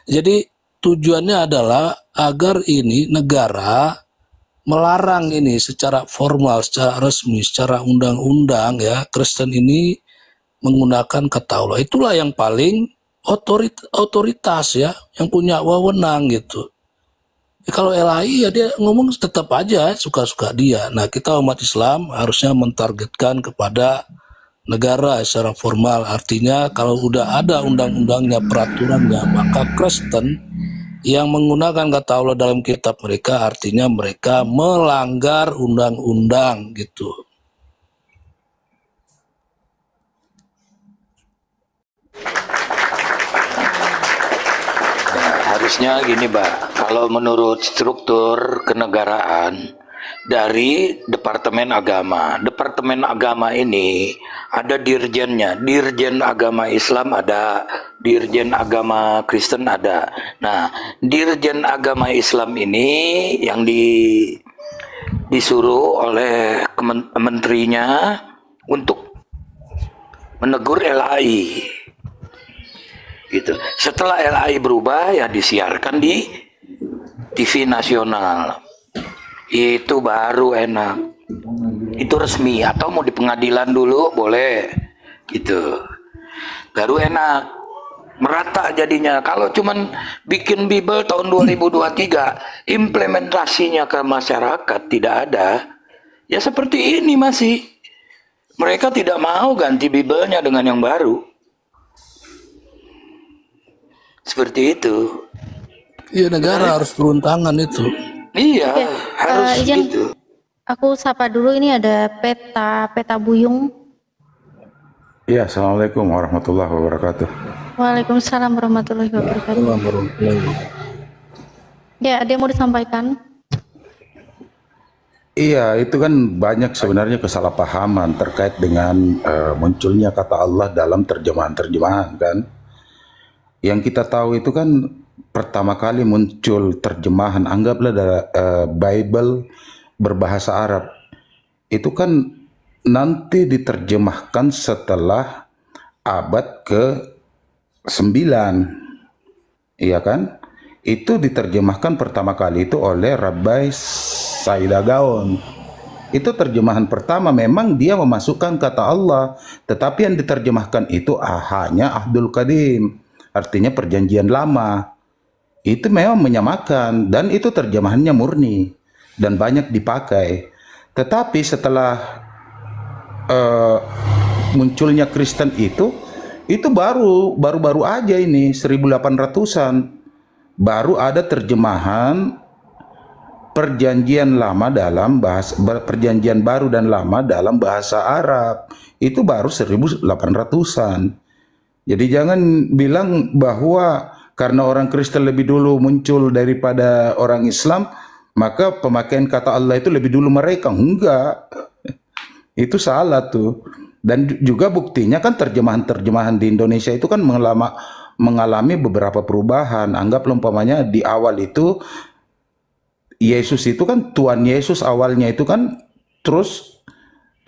Jadi tujuannya adalah agar ini negara melarang ini secara formal, secara resmi, secara undang-undang ya Kristen ini menggunakan kata Allah. Itulah yang paling otoritas ya, yang punya wewenang gitu. Kalau LAI ya dia ngomong tetap aja suka-suka dia. Nah kita umat Islam harusnya mentargetkan kepada negara secara formal. Artinya kalau udah ada undang-undangnya, peraturannya, maka Kristen yang menggunakan kata Allah dalam kitab mereka artinya mereka melanggar undang-undang gitu. Harusnya gini, Pak. Kalau menurut struktur kenegaraan dari Departemen Agama ini ada dirjennya, Dirjen Agama Islam ada, Dirjen Agama Kristen ada. Nah, Dirjen Agama Islam ini yang disuruh oleh menterinya untuk menegur LAI. Gitu. Setelah LAI berubah ya disiarkan di TV nasional. Itu baru enak. Itu resmi. Atau mau di pengadilan dulu boleh. Gitu. Baru enak. Merata jadinya. Kalau cuman bikin Bible tahun 2023 implementasinya ke masyarakat tidak ada. Ya seperti ini masih. Mereka tidak mau ganti Bible-nya dengan yang baru. Seperti itu. Iya negara harus turun tangan itu. Iya harus gitu. Aku sapa dulu, ini ada Peta Buyung. Iya, assalamualaikum warahmatullahi wabarakatuh. Waalaikumsalam warahmatullahi wabarakatuh. Ya, ada yang mau disampaikan? Iya, itu kan banyak sebenarnya kesalahpahaman terkait dengan munculnya kata Allah dalam terjemahan-terjemahan kan. Yang kita tahu itu kan pertama kali muncul terjemahan, anggaplah Bible berbahasa Arab. Itu kan nanti diterjemahkan setelah abad ke-9. Iya kan? Itu diterjemahkan pertama kali itu oleh Rabbi Saida Gaon. Itu terjemahan pertama, memang dia memasukkan kata Allah, tetapi yang diterjemahkan itu hanya Ahdul Qadim. Artinya perjanjian lama. Itu memang menyamakan dan itu terjemahannya murni dan banyak dipakai. Tetapi setelah eh, munculnya Kristen itu baru aja ini 1800-an baru ada terjemahan perjanjian lama dalam bahasa perjanjian baru dan lama dalam bahasa Arab. Itu baru 1800-an. Jadi jangan bilang bahwa karena orang Kristen lebih dulu muncul daripada orang Islam, maka pemakaian kata Allah itu lebih dulu mereka. Enggak. Itu salah tuh. Dan juga buktinya kan terjemahan-terjemahan di Indonesia itu kan mengalami beberapa perubahan. Anggaplah umpamanya di awal itu Yesus itu kan Tuhan Yesus awalnya itu kan, terus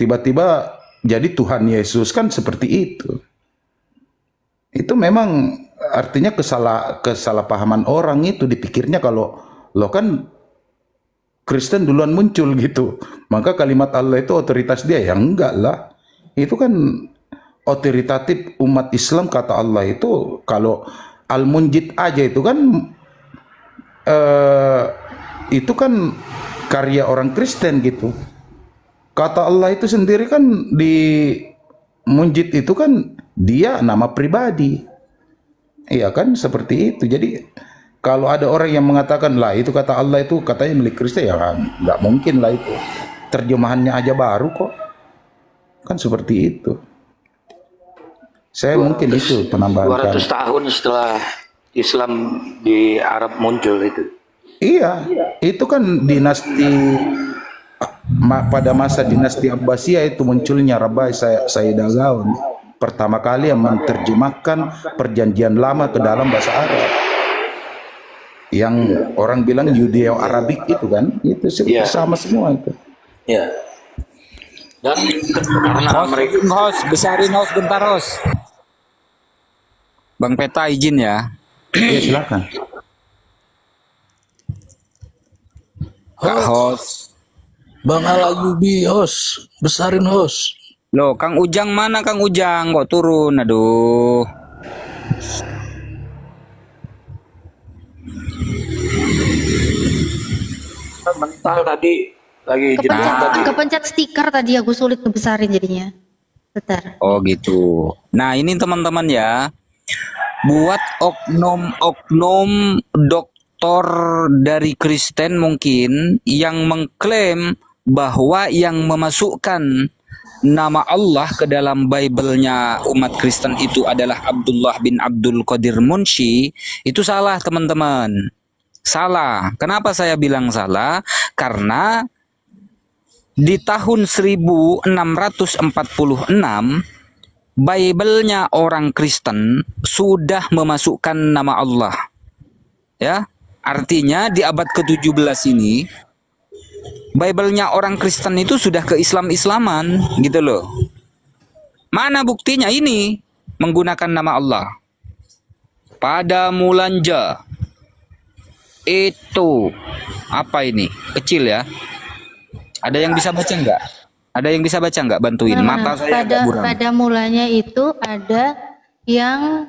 tiba-tiba jadi Tuhan Yesus kan seperti itu. Itu memang artinya kesalahpahaman orang itu, dipikirnya kalau lo kan Kristen duluan muncul gitu, maka kalimat Allah itu otoritas dia. Ya enggak lah, itu kan otoritatif umat Islam. Kata Allah itu kalau Al-Munjid aja itu kan karya orang Kristen gitu. Kata Allah itu sendiri kan di Munjid itu kan dia nama pribadi. Iya kan, seperti itu. Jadi kalau ada orang yang mengatakan lah itu kata Allah itu katanya milik Kristen, ya nggak mungkin lah itu. Terjemahannya aja baru kok. Kan seperti itu. Saya mungkin itu penambahan. 200 tahun setelah Islam di Arab muncul itu. Iya, itu kan dinasti pada masa dinasti Abbasiyah itu munculnya Rabai Said Agaun. Pertama kali yang menerjemahkan perjanjian lama ke dalam bahasa Arab. Yang orang bilang Yudeo-Arabik itu kan, itu sama semua itu. Ya. Dan karena mereka besarin host bentar host. Bang Peta izin ya. Ya silakan. Host. Bang Alayubi host, besarin host. Loh, Kang Ujang mana Kang Ujang? Kok turun? Aduh. Mental tadi lagi kepencet stiker tadi, aku sulit ngebesarin jadinya. Bentar. Oh gitu. Nah ini teman-teman ya, buat oknum-oknum doktor dari Kristen mungkin yang mengklaim bahwa yang memasukkan nama Allah ke dalam Bible-nya umat Kristen itu adalah Abdullah bin Abdul Qadir Munshi, itu salah teman-teman. Salah. Kenapa saya bilang salah? Karena di tahun 1646 Bible-nya orang Kristen sudah memasukkan nama Allah. Ya, artinya di abad ke-17 ini Bible-nya orang Kristen itu sudah ke Islam-Islaman gitu loh. Mana buktinya ini menggunakan nama Allah? Pada mulanja itu apa ini? Kecil ya. Ada yang bisa baca nggak? Ada yang bisa baca nggak? Bantuin. Mata saya agak buram. Pada mulanya itu ada yang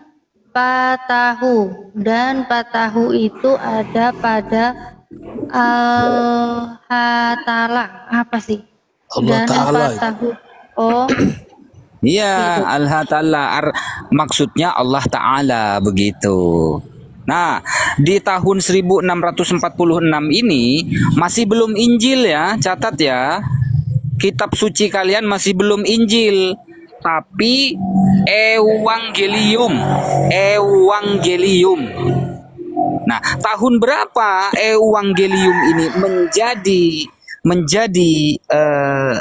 patahu, dan patahu itu ada pada Al-Hatala apa sih? Allah Dan Ta'ala patahu. Oh. Iya, Al-Hatala maksudnya Allah Ta'ala begitu. Nah, di tahun 1646 ini masih belum Injil ya, catat ya. Kitab suci kalian masih belum Injil, tapi Evangelium. Nah, tahun berapa Evangelium ini menjadi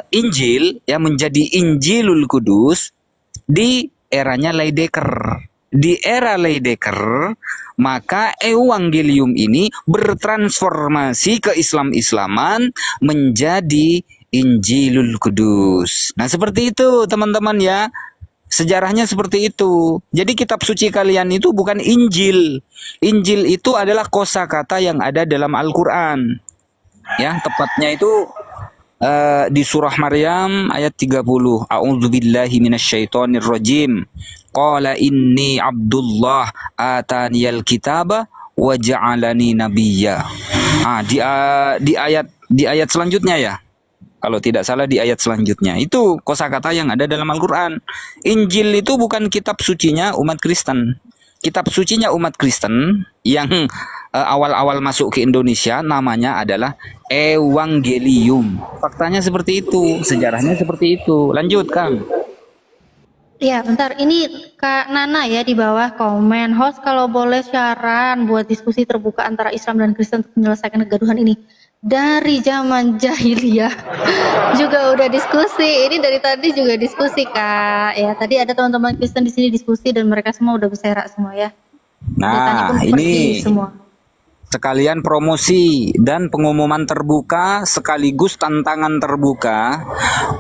Injil ya, menjadi Injilul Kudus di eranya Leidecker. Di era Leidecker, maka Evangelium ini bertransformasi ke Islam-Islaman menjadi Injilul Kudus. Nah, seperti itu teman-teman ya. Sejarahnya seperti itu. Jadi kitab suci kalian itu bukan Injil. Injil itu adalah kosakata yang ada dalam Al-Qur'an. Ya, tepatnya itu di surah Maryam ayat 30. A'udzubillahi minasyaitonirrajim. Qala inni Abdullah ataniyal kitaba wa ja'alani nabiyya. Di ayat selanjutnya ya. Kalau tidak salah di ayat selanjutnya. Itu kosakata yang ada dalam Al-Quran. Injil itu bukan kitab sucinya umat Kristen. Kitab sucinya umat Kristen yang awal-awal masuk ke Indonesia namanya adalah Evangelium. Faktanya seperti itu, sejarahnya seperti itu. Lanjut, Kang. Ya, bentar. Ini Kak Nana ya di bawah komen. Host kalau boleh saran buat diskusi terbuka antara Islam dan Kristen untuk menyelesaikan kegaduhan ini. Dari zaman jahiliyah juga udah diskusi. Ini dari tadi juga diskusi, Kak. Ya, tadi ada teman-teman Kristen di sini diskusi dan mereka semua udah berserak semua ya. Nah, ini semua. Sekalian promosi dan pengumuman terbuka sekaligus tantangan terbuka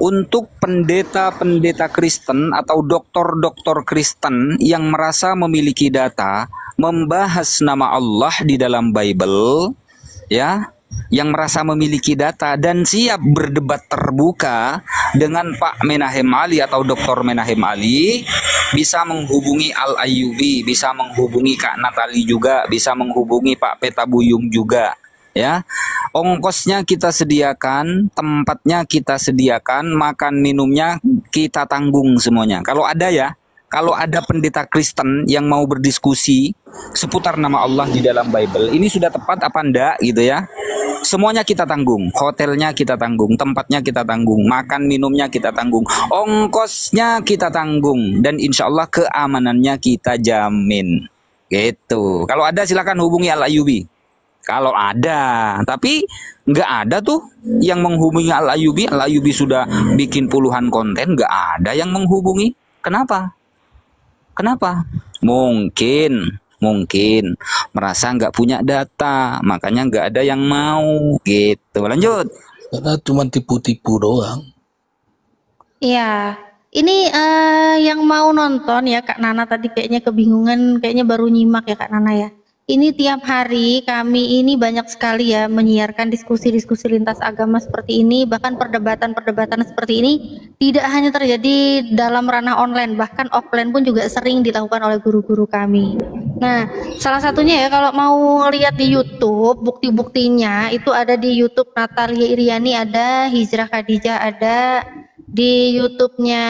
untuk pendeta-pendeta Kristen atau doktor-doktor Kristen yang merasa memiliki data membahas nama Allah di dalam Bible, ya, yang merasa memiliki data dan siap berdebat terbuka dengan Pak Menahem Ali atau Dr. Menahem Ali, bisa menghubungi Al Ayyubi, bisa menghubungi Kak Natali juga, bisa menghubungi Pak Petabuyung juga, ya. Ongkosnya kita sediakan, tempatnya kita sediakan, makan minumnya kita tanggung semuanya. Kalau ada ya, kalau ada pendeta Kristen yang mau berdiskusi seputar nama Allah di dalam Bible, ini sudah tepat apa enggak gitu ya. Semuanya kita tanggung, hotelnya kita tanggung, tempatnya kita tanggung, makan minumnya kita tanggung, ongkosnya kita tanggung, dan insya Allah keamanannya kita jamin. Gitu. Kalau ada silakan hubungi Al Ayyubi. Kalau ada, tapi nggak ada tuh yang menghubungi Al Ayyubi. Al Ayyubi sudah bikin puluhan konten, nggak ada yang menghubungi. Kenapa? Kenapa? Mungkin merasa nggak punya data, makanya nggak ada yang mau gitu. Lanjut. Karena cuma tipu-tipu doang. Iya, ini yang mau nonton ya Kak Nana tadi kayaknya kebingungan, kayaknya baru nyimak ya Kak Nana ya. Ini tiap hari kami ini banyak sekali ya menyiarkan diskusi-diskusi lintas agama seperti ini, bahkan perdebatan-perdebatan seperti ini tidak hanya terjadi dalam ranah online, bahkan offline pun juga sering dilakukan oleh guru-guru kami. Nah, salah satunya ya kalau mau lihat di YouTube, bukti-buktinya itu ada di YouTube Natalia Iriani, ada Hijrah Khadijah, ada di YouTube-nya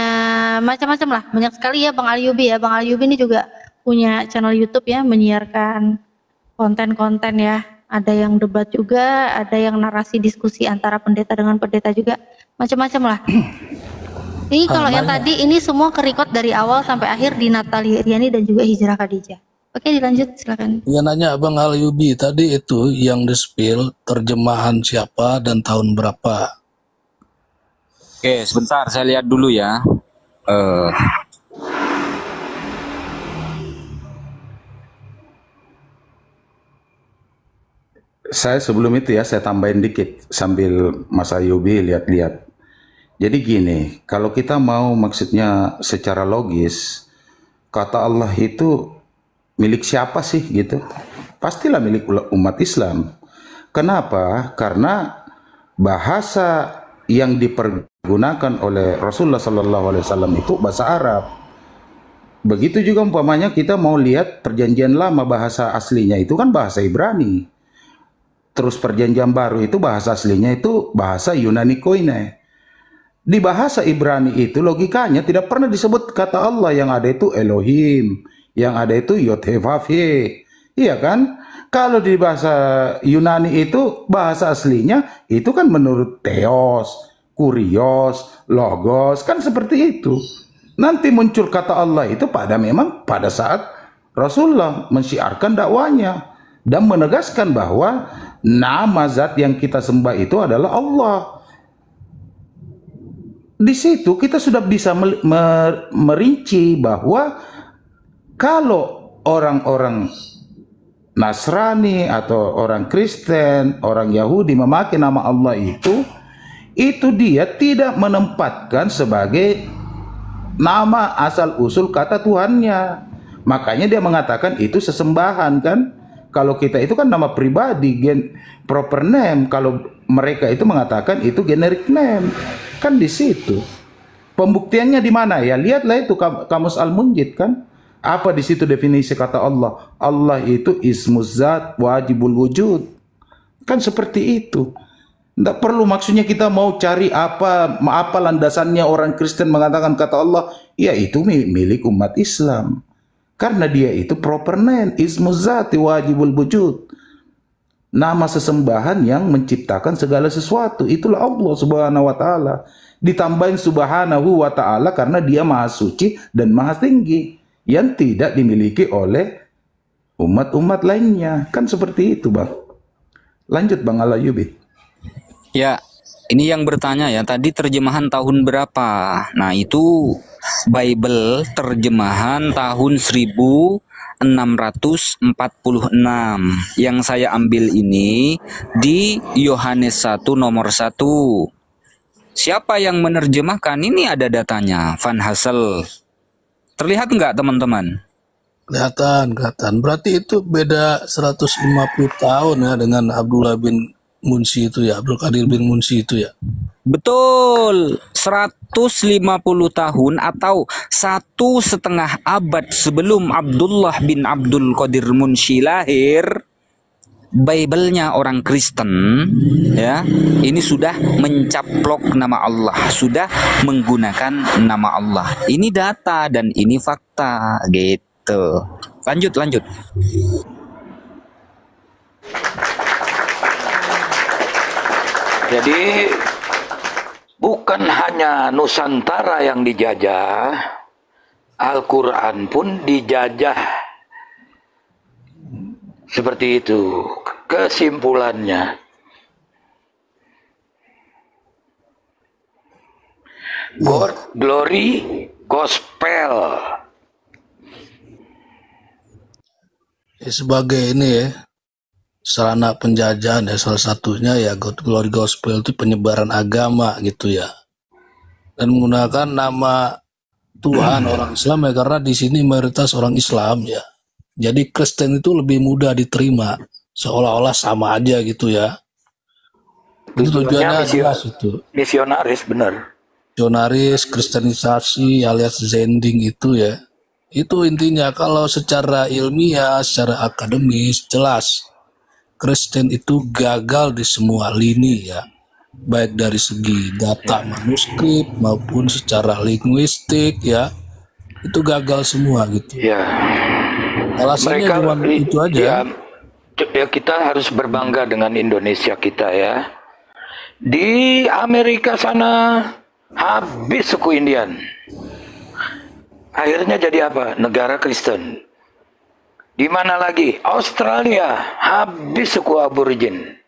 macam-macam lah, banyak sekali ya Bang Alyubi ya. Bang Alyubi ini juga punya channel YouTube ya, menyiarkan konten-konten ya, ada yang debat juga, ada yang narasi diskusi antara pendeta dengan pendeta juga, macam-macam lah. Ini kalau yang tadi ini semua kerekod dari awal sampai akhir di Natalia Iriani dan juga Hijrah Khadijah. Oke, dilanjut silakan. Ya, nanya Abang Alyubi tadi itu yang di-spill terjemahan siapa dan tahun berapa? Oke, sebentar saya lihat dulu ya. Saya sebelum itu ya, saya tambahin dikit sambil Mas Ayyubi lihat-lihat. Jadi gini, kalau kita mau maksudnya secara logis, kata Allah itu milik siapa sih gitu? Pastilah milik umat Islam. Kenapa? Karena bahasa yang dipergunakan oleh Rasulullah SAW itu bahasa Arab. Begitu juga umpamanya kita mau lihat perjanjian lama, bahasa aslinya itu kan bahasa Ibrani. Terus perjanjian baru itu bahasa aslinya itu bahasa Yunani Koine. Di bahasa Ibrani itu logikanya tidak pernah disebut kata Allah, yang ada itu Elohim, yang ada itu Yod-Heh-Vav-Heh. Iya kan? Kalau di bahasa Yunani itu bahasa aslinya itu kan menurut Theos, Kurios, Logos, kan seperti itu. Nanti muncul kata Allah itu memang pada saat Rasulullah mensyiarkan dakwanya dan menegaskan bahwa nama zat yang kita sembah itu adalah Allah. Di situ kita sudah bisa merinci bahwa kalau orang-orang Nasrani atau orang Kristen, orang Yahudi memakai nama Allah itu dia tidak menempatkan sebagai nama asal-usul kata Tuhannya. Makanya dia mengatakan itu sesembahan kan. Kalau kita itu kan nama pribadi, proper name. Kalau mereka itu mengatakan itu generic name. Kan di situ. Pembuktiannya di mana ya? Lihatlah itu Kamus Al-Munjid kan. Apa di situ definisi kata Allah? Allah itu ismuz zat wajibul wujud. Kan seperti itu. Tidak perlu, maksudnya kita mau cari apa landasannya orang Kristen mengatakan kata Allah, ya itu milik umat Islam. Karena dia itu proper name, ismu zati wajibul wujud. Nama sesembahan yang menciptakan segala sesuatu. Itulah Allah subhanahu wa ta'ala. Ditambahin subhanahu wa ta'ala karena dia maha suci dan maha tinggi. Yang tidak dimiliki oleh umat-umat lainnya. Kan seperti itu, Bang. Lanjut, Bang Alayubi. Ya, ini yang bertanya ya, tadi terjemahan tahun berapa? Nah, itu Bible terjemahan tahun 1646. Yang saya ambil ini di Yohanes 1 nomor 1. Siapa yang menerjemahkan? Ini ada datanya, Van Hassel. Terlihat nggak, teman-teman? Kelihatan. Berarti itu beda 150 tahun ya dengan Abdullah bin Munsi itu ya, Abdul Qadir bin Munsi itu ya. Betul, 150 tahun atau 1,5 abad sebelum Abdullah bin Abdul Qadir Munsi lahir, Bible-nya orang Kristen ya, ini sudah mencaplok nama Allah, sudah menggunakan nama Allah. Ini data dan ini fakta gitu. Lanjut. Jadi bukan hanya Nusantara yang dijajah, Al-Quran pun dijajah. Seperti itu kesimpulannya. God, glory, gospel. Sebagai ini ya, sarana penjajahan ya, salah satunya ya God Glory Gospel itu penyebaran agama gitu ya, dan menggunakan nama Tuhan orang Islam ya, karena di sini mayoritas orang Islam ya, jadi Kristen itu lebih mudah diterima, seolah-olah sama aja gitu ya. Itu tujuannya jelas itu. Misionaris, benar. Misionaris, kristenisasi alias Zending itu ya. Itu intinya. Kalau secara ilmiah, secara akademis jelas Kristen itu gagal di semua lini ya, baik dari segi data manuskrip maupun secara linguistik ya, itu gagal semua gitu. Ya. Alasannya cuma itu aja. Ya, kita harus berbangga dengan Indonesia kita ya. Di Amerika sana habis suku Indian. Akhirnya jadi apa? Negara Kristen. Di mana lagi? Australia habis suku Aborigin.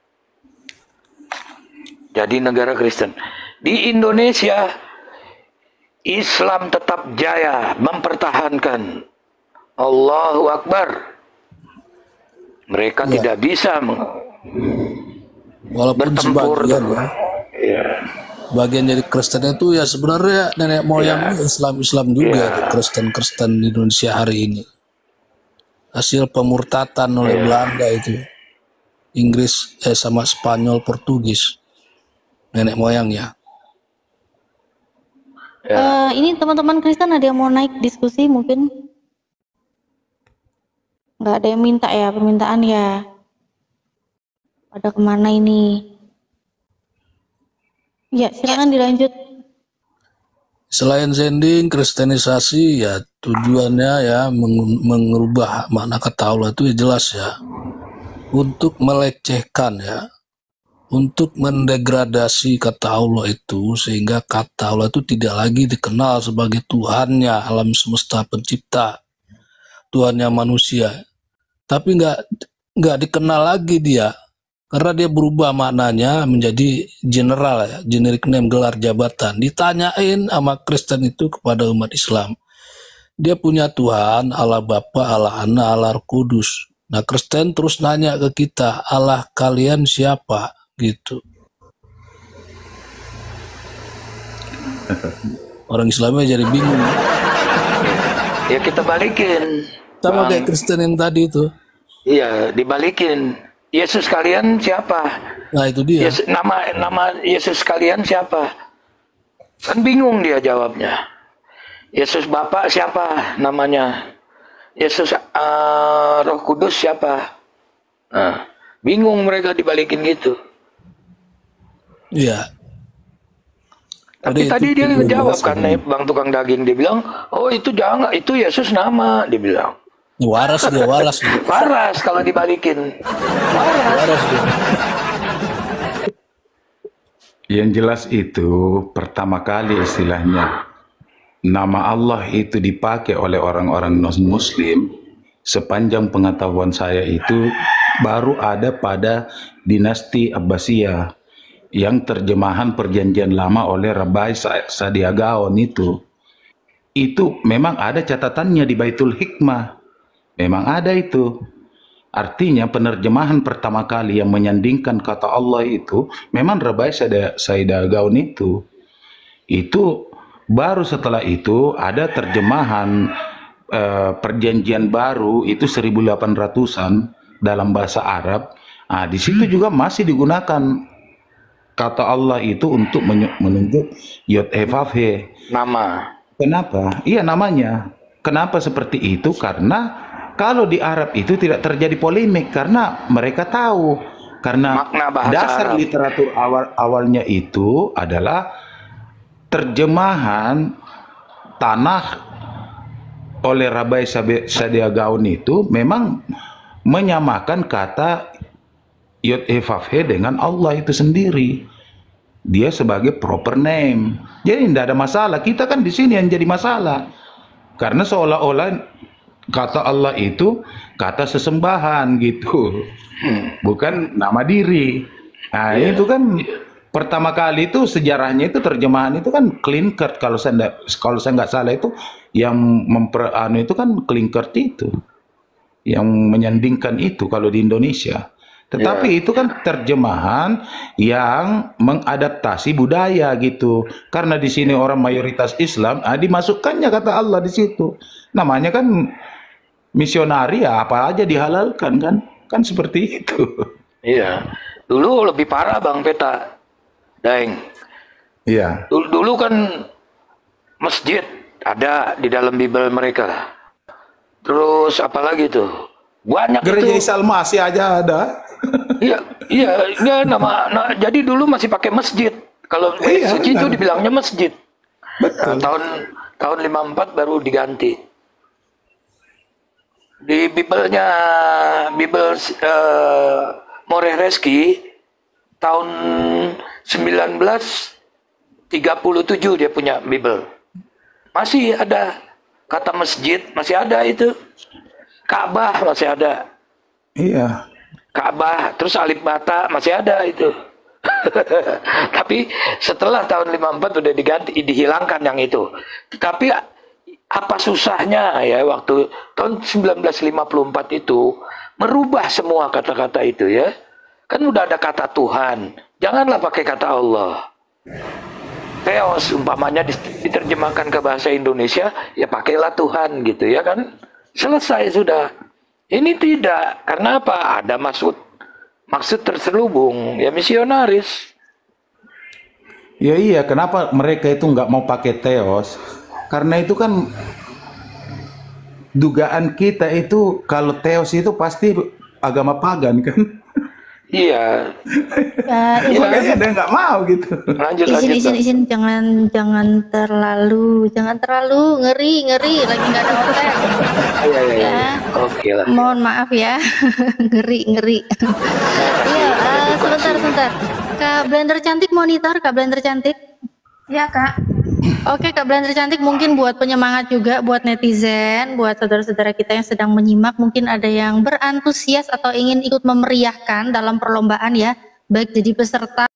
Jadi negara Kristen. Di Indonesia Islam tetap jaya mempertahankan. Allahu Akbar. Mereka tidak bisa walaupun sebagian ya. Bagian dari Kristen itu ya sebenarnya nenek moyangnya Islam juga, Kristen di Indonesia hari ini. Hasil pemurtatan oleh Belanda itu, Inggris sama Spanyol, Portugis, nenek moyangnya. Ini teman-teman Kristen ada yang mau naik diskusi mungkin? Nggak ada yang minta ya, permintaan ya? Pada kemana ini? Ya, silakan dilanjut. Selain Zending, kristenisasi ya tujuannya ya mengubah makna kata Allah itu ya jelas ya, untuk melecehkan ya, untuk mendegradasi kata Allah itu sehingga kata Allah itu tidak lagi dikenal sebagai Tuhannya alam semesta pencipta, Tuhannya manusia, tapi nggak dikenal lagi dia. Karena dia berubah maknanya menjadi general ya, generic name, gelar jabatan. Ditanyain sama Kristen itu kepada umat Islam. Dia punya Tuhan, Allah Bapa, Allah Anak, Allah Roh Kudus. Nah Kristen terus nanya ke kita, Allah kalian siapa? Gitu. Orang Islamnya jadi bingung. Ya kita balikin. Sama kayak Kristen yang tadi itu. Iya, dibalikin. Yesus kalian siapa? Nah itu dia. Nama Yesus kalian siapa? Kan bingung dia jawabnya. Yesus Bapa siapa namanya? Yesus Roh Kudus siapa? Nah, bingung mereka dibalikin gitu. Iya. Tapi tadi dia ngejawab kan, bang tukang daging, dia bilang, oh itu jangan, itu Yesus nama, dia bilang. Waras dia, waras dia. Waras kalau dibalikin. Waras dia. Yang jelas itu pertama kali istilahnya nama Allah itu dipakai oleh orang-orang non-muslim, sepanjang pengetahuan saya itu baru ada pada dinasti Abbasiyah yang terjemahan perjanjian lama oleh Rabbi Sadia Gaon itu memang ada catatannya di Baitul Hikmah, memang ada itu. Artinya penerjemahan pertama kali yang menyandingkan kata Allah itu memang Rabbi Sadia Gaon itu baru setelah itu ada terjemahan perjanjian baru itu 1800-an dalam bahasa Arab. Nah, di situ juga masih digunakan kata Allah itu untuk menunjuk Yod He Vav He. Nama. Kenapa? Iya, namanya. Kenapa seperti itu? Karena kalau di Arab itu tidak terjadi polemik karena mereka tahu, karena dasar Arab. Literatur awalnya itu adalah terjemahan tanah oleh Rabbi Sadia Gaon itu memang menyamakan kata Yod He Vav He dengan Allah itu sendiri. Dia sebagai proper name. Jadi tidak ada masalah. Kita kan di sini yang jadi masalah. Karena seolah-olah kata Allah itu kata sesembahan gitu. Bukan nama diri. Nah, itu kan pertama kali itu sejarahnya itu terjemahan itu kan Klinkert, kalau saya nggak salah itu yang itu kan Klinkert itu yang menyandingkan itu kalau di Indonesia. Tetapi itu kan terjemahan yang mengadaptasi budaya gitu. Karena di sini orang mayoritas Islam, dimasukkannya kata Allah di situ. Namanya kan misionari, ya apa aja dihalalkan kan? Kan seperti itu. Iya. Dulu lebih parah Bang Peta. Daeng. Iya. Dulu kan masjid ada di dalam Bible mereka. Terus apalagi tuh? Banyak gereja itu. Isal masih aja ada. Iya, jadi dulu masih pakai masjid. Kalau suci itu dibilangnya masjid. Nah, tahun 54 baru diganti. Di Bible Moreh Reski tahun 1937 dia punya Bible. Masih ada kata masjid, masih ada itu. Ka'bah masih ada. Iya. Ka'bah, terus alif bata masih ada itu. Tapi setelah tahun 54 udah diganti, dihilangkan yang itu. Tapi apa susahnya ya waktu tahun 1954 itu merubah semua kata-kata itu ya. Kan udah ada kata Tuhan, janganlah pakai kata Allah. Theos umpamanya diterjemahkan ke bahasa Indonesia, ya pakailah Tuhan gitu ya kan. Selesai sudah. Ini tidak, karena apa? Ada maksud terselubung, ya misionaris. Ya iya, kenapa mereka itu nggak mau pakai Theos? Karena itu kan dugaan kita itu kalau Theos itu pasti agama pagan kan? Ya, Iya. Makanya dia nggak mau gitu. izin jangan terlalu ngeri lagi nggak ada konten. Iya. Oke lah. Mohon maaf ya. ngeri. Iya, sebentar. Kak Blender cantik monitor, Kak Blender cantik. Ya, Kak. Oke, Kak Blender cantik, mungkin buat penyemangat juga buat netizen, buat saudara-saudara kita yang sedang menyimak, mungkin ada yang berantusias atau ingin ikut memeriahkan dalam perlombaan ya, baik jadi peserta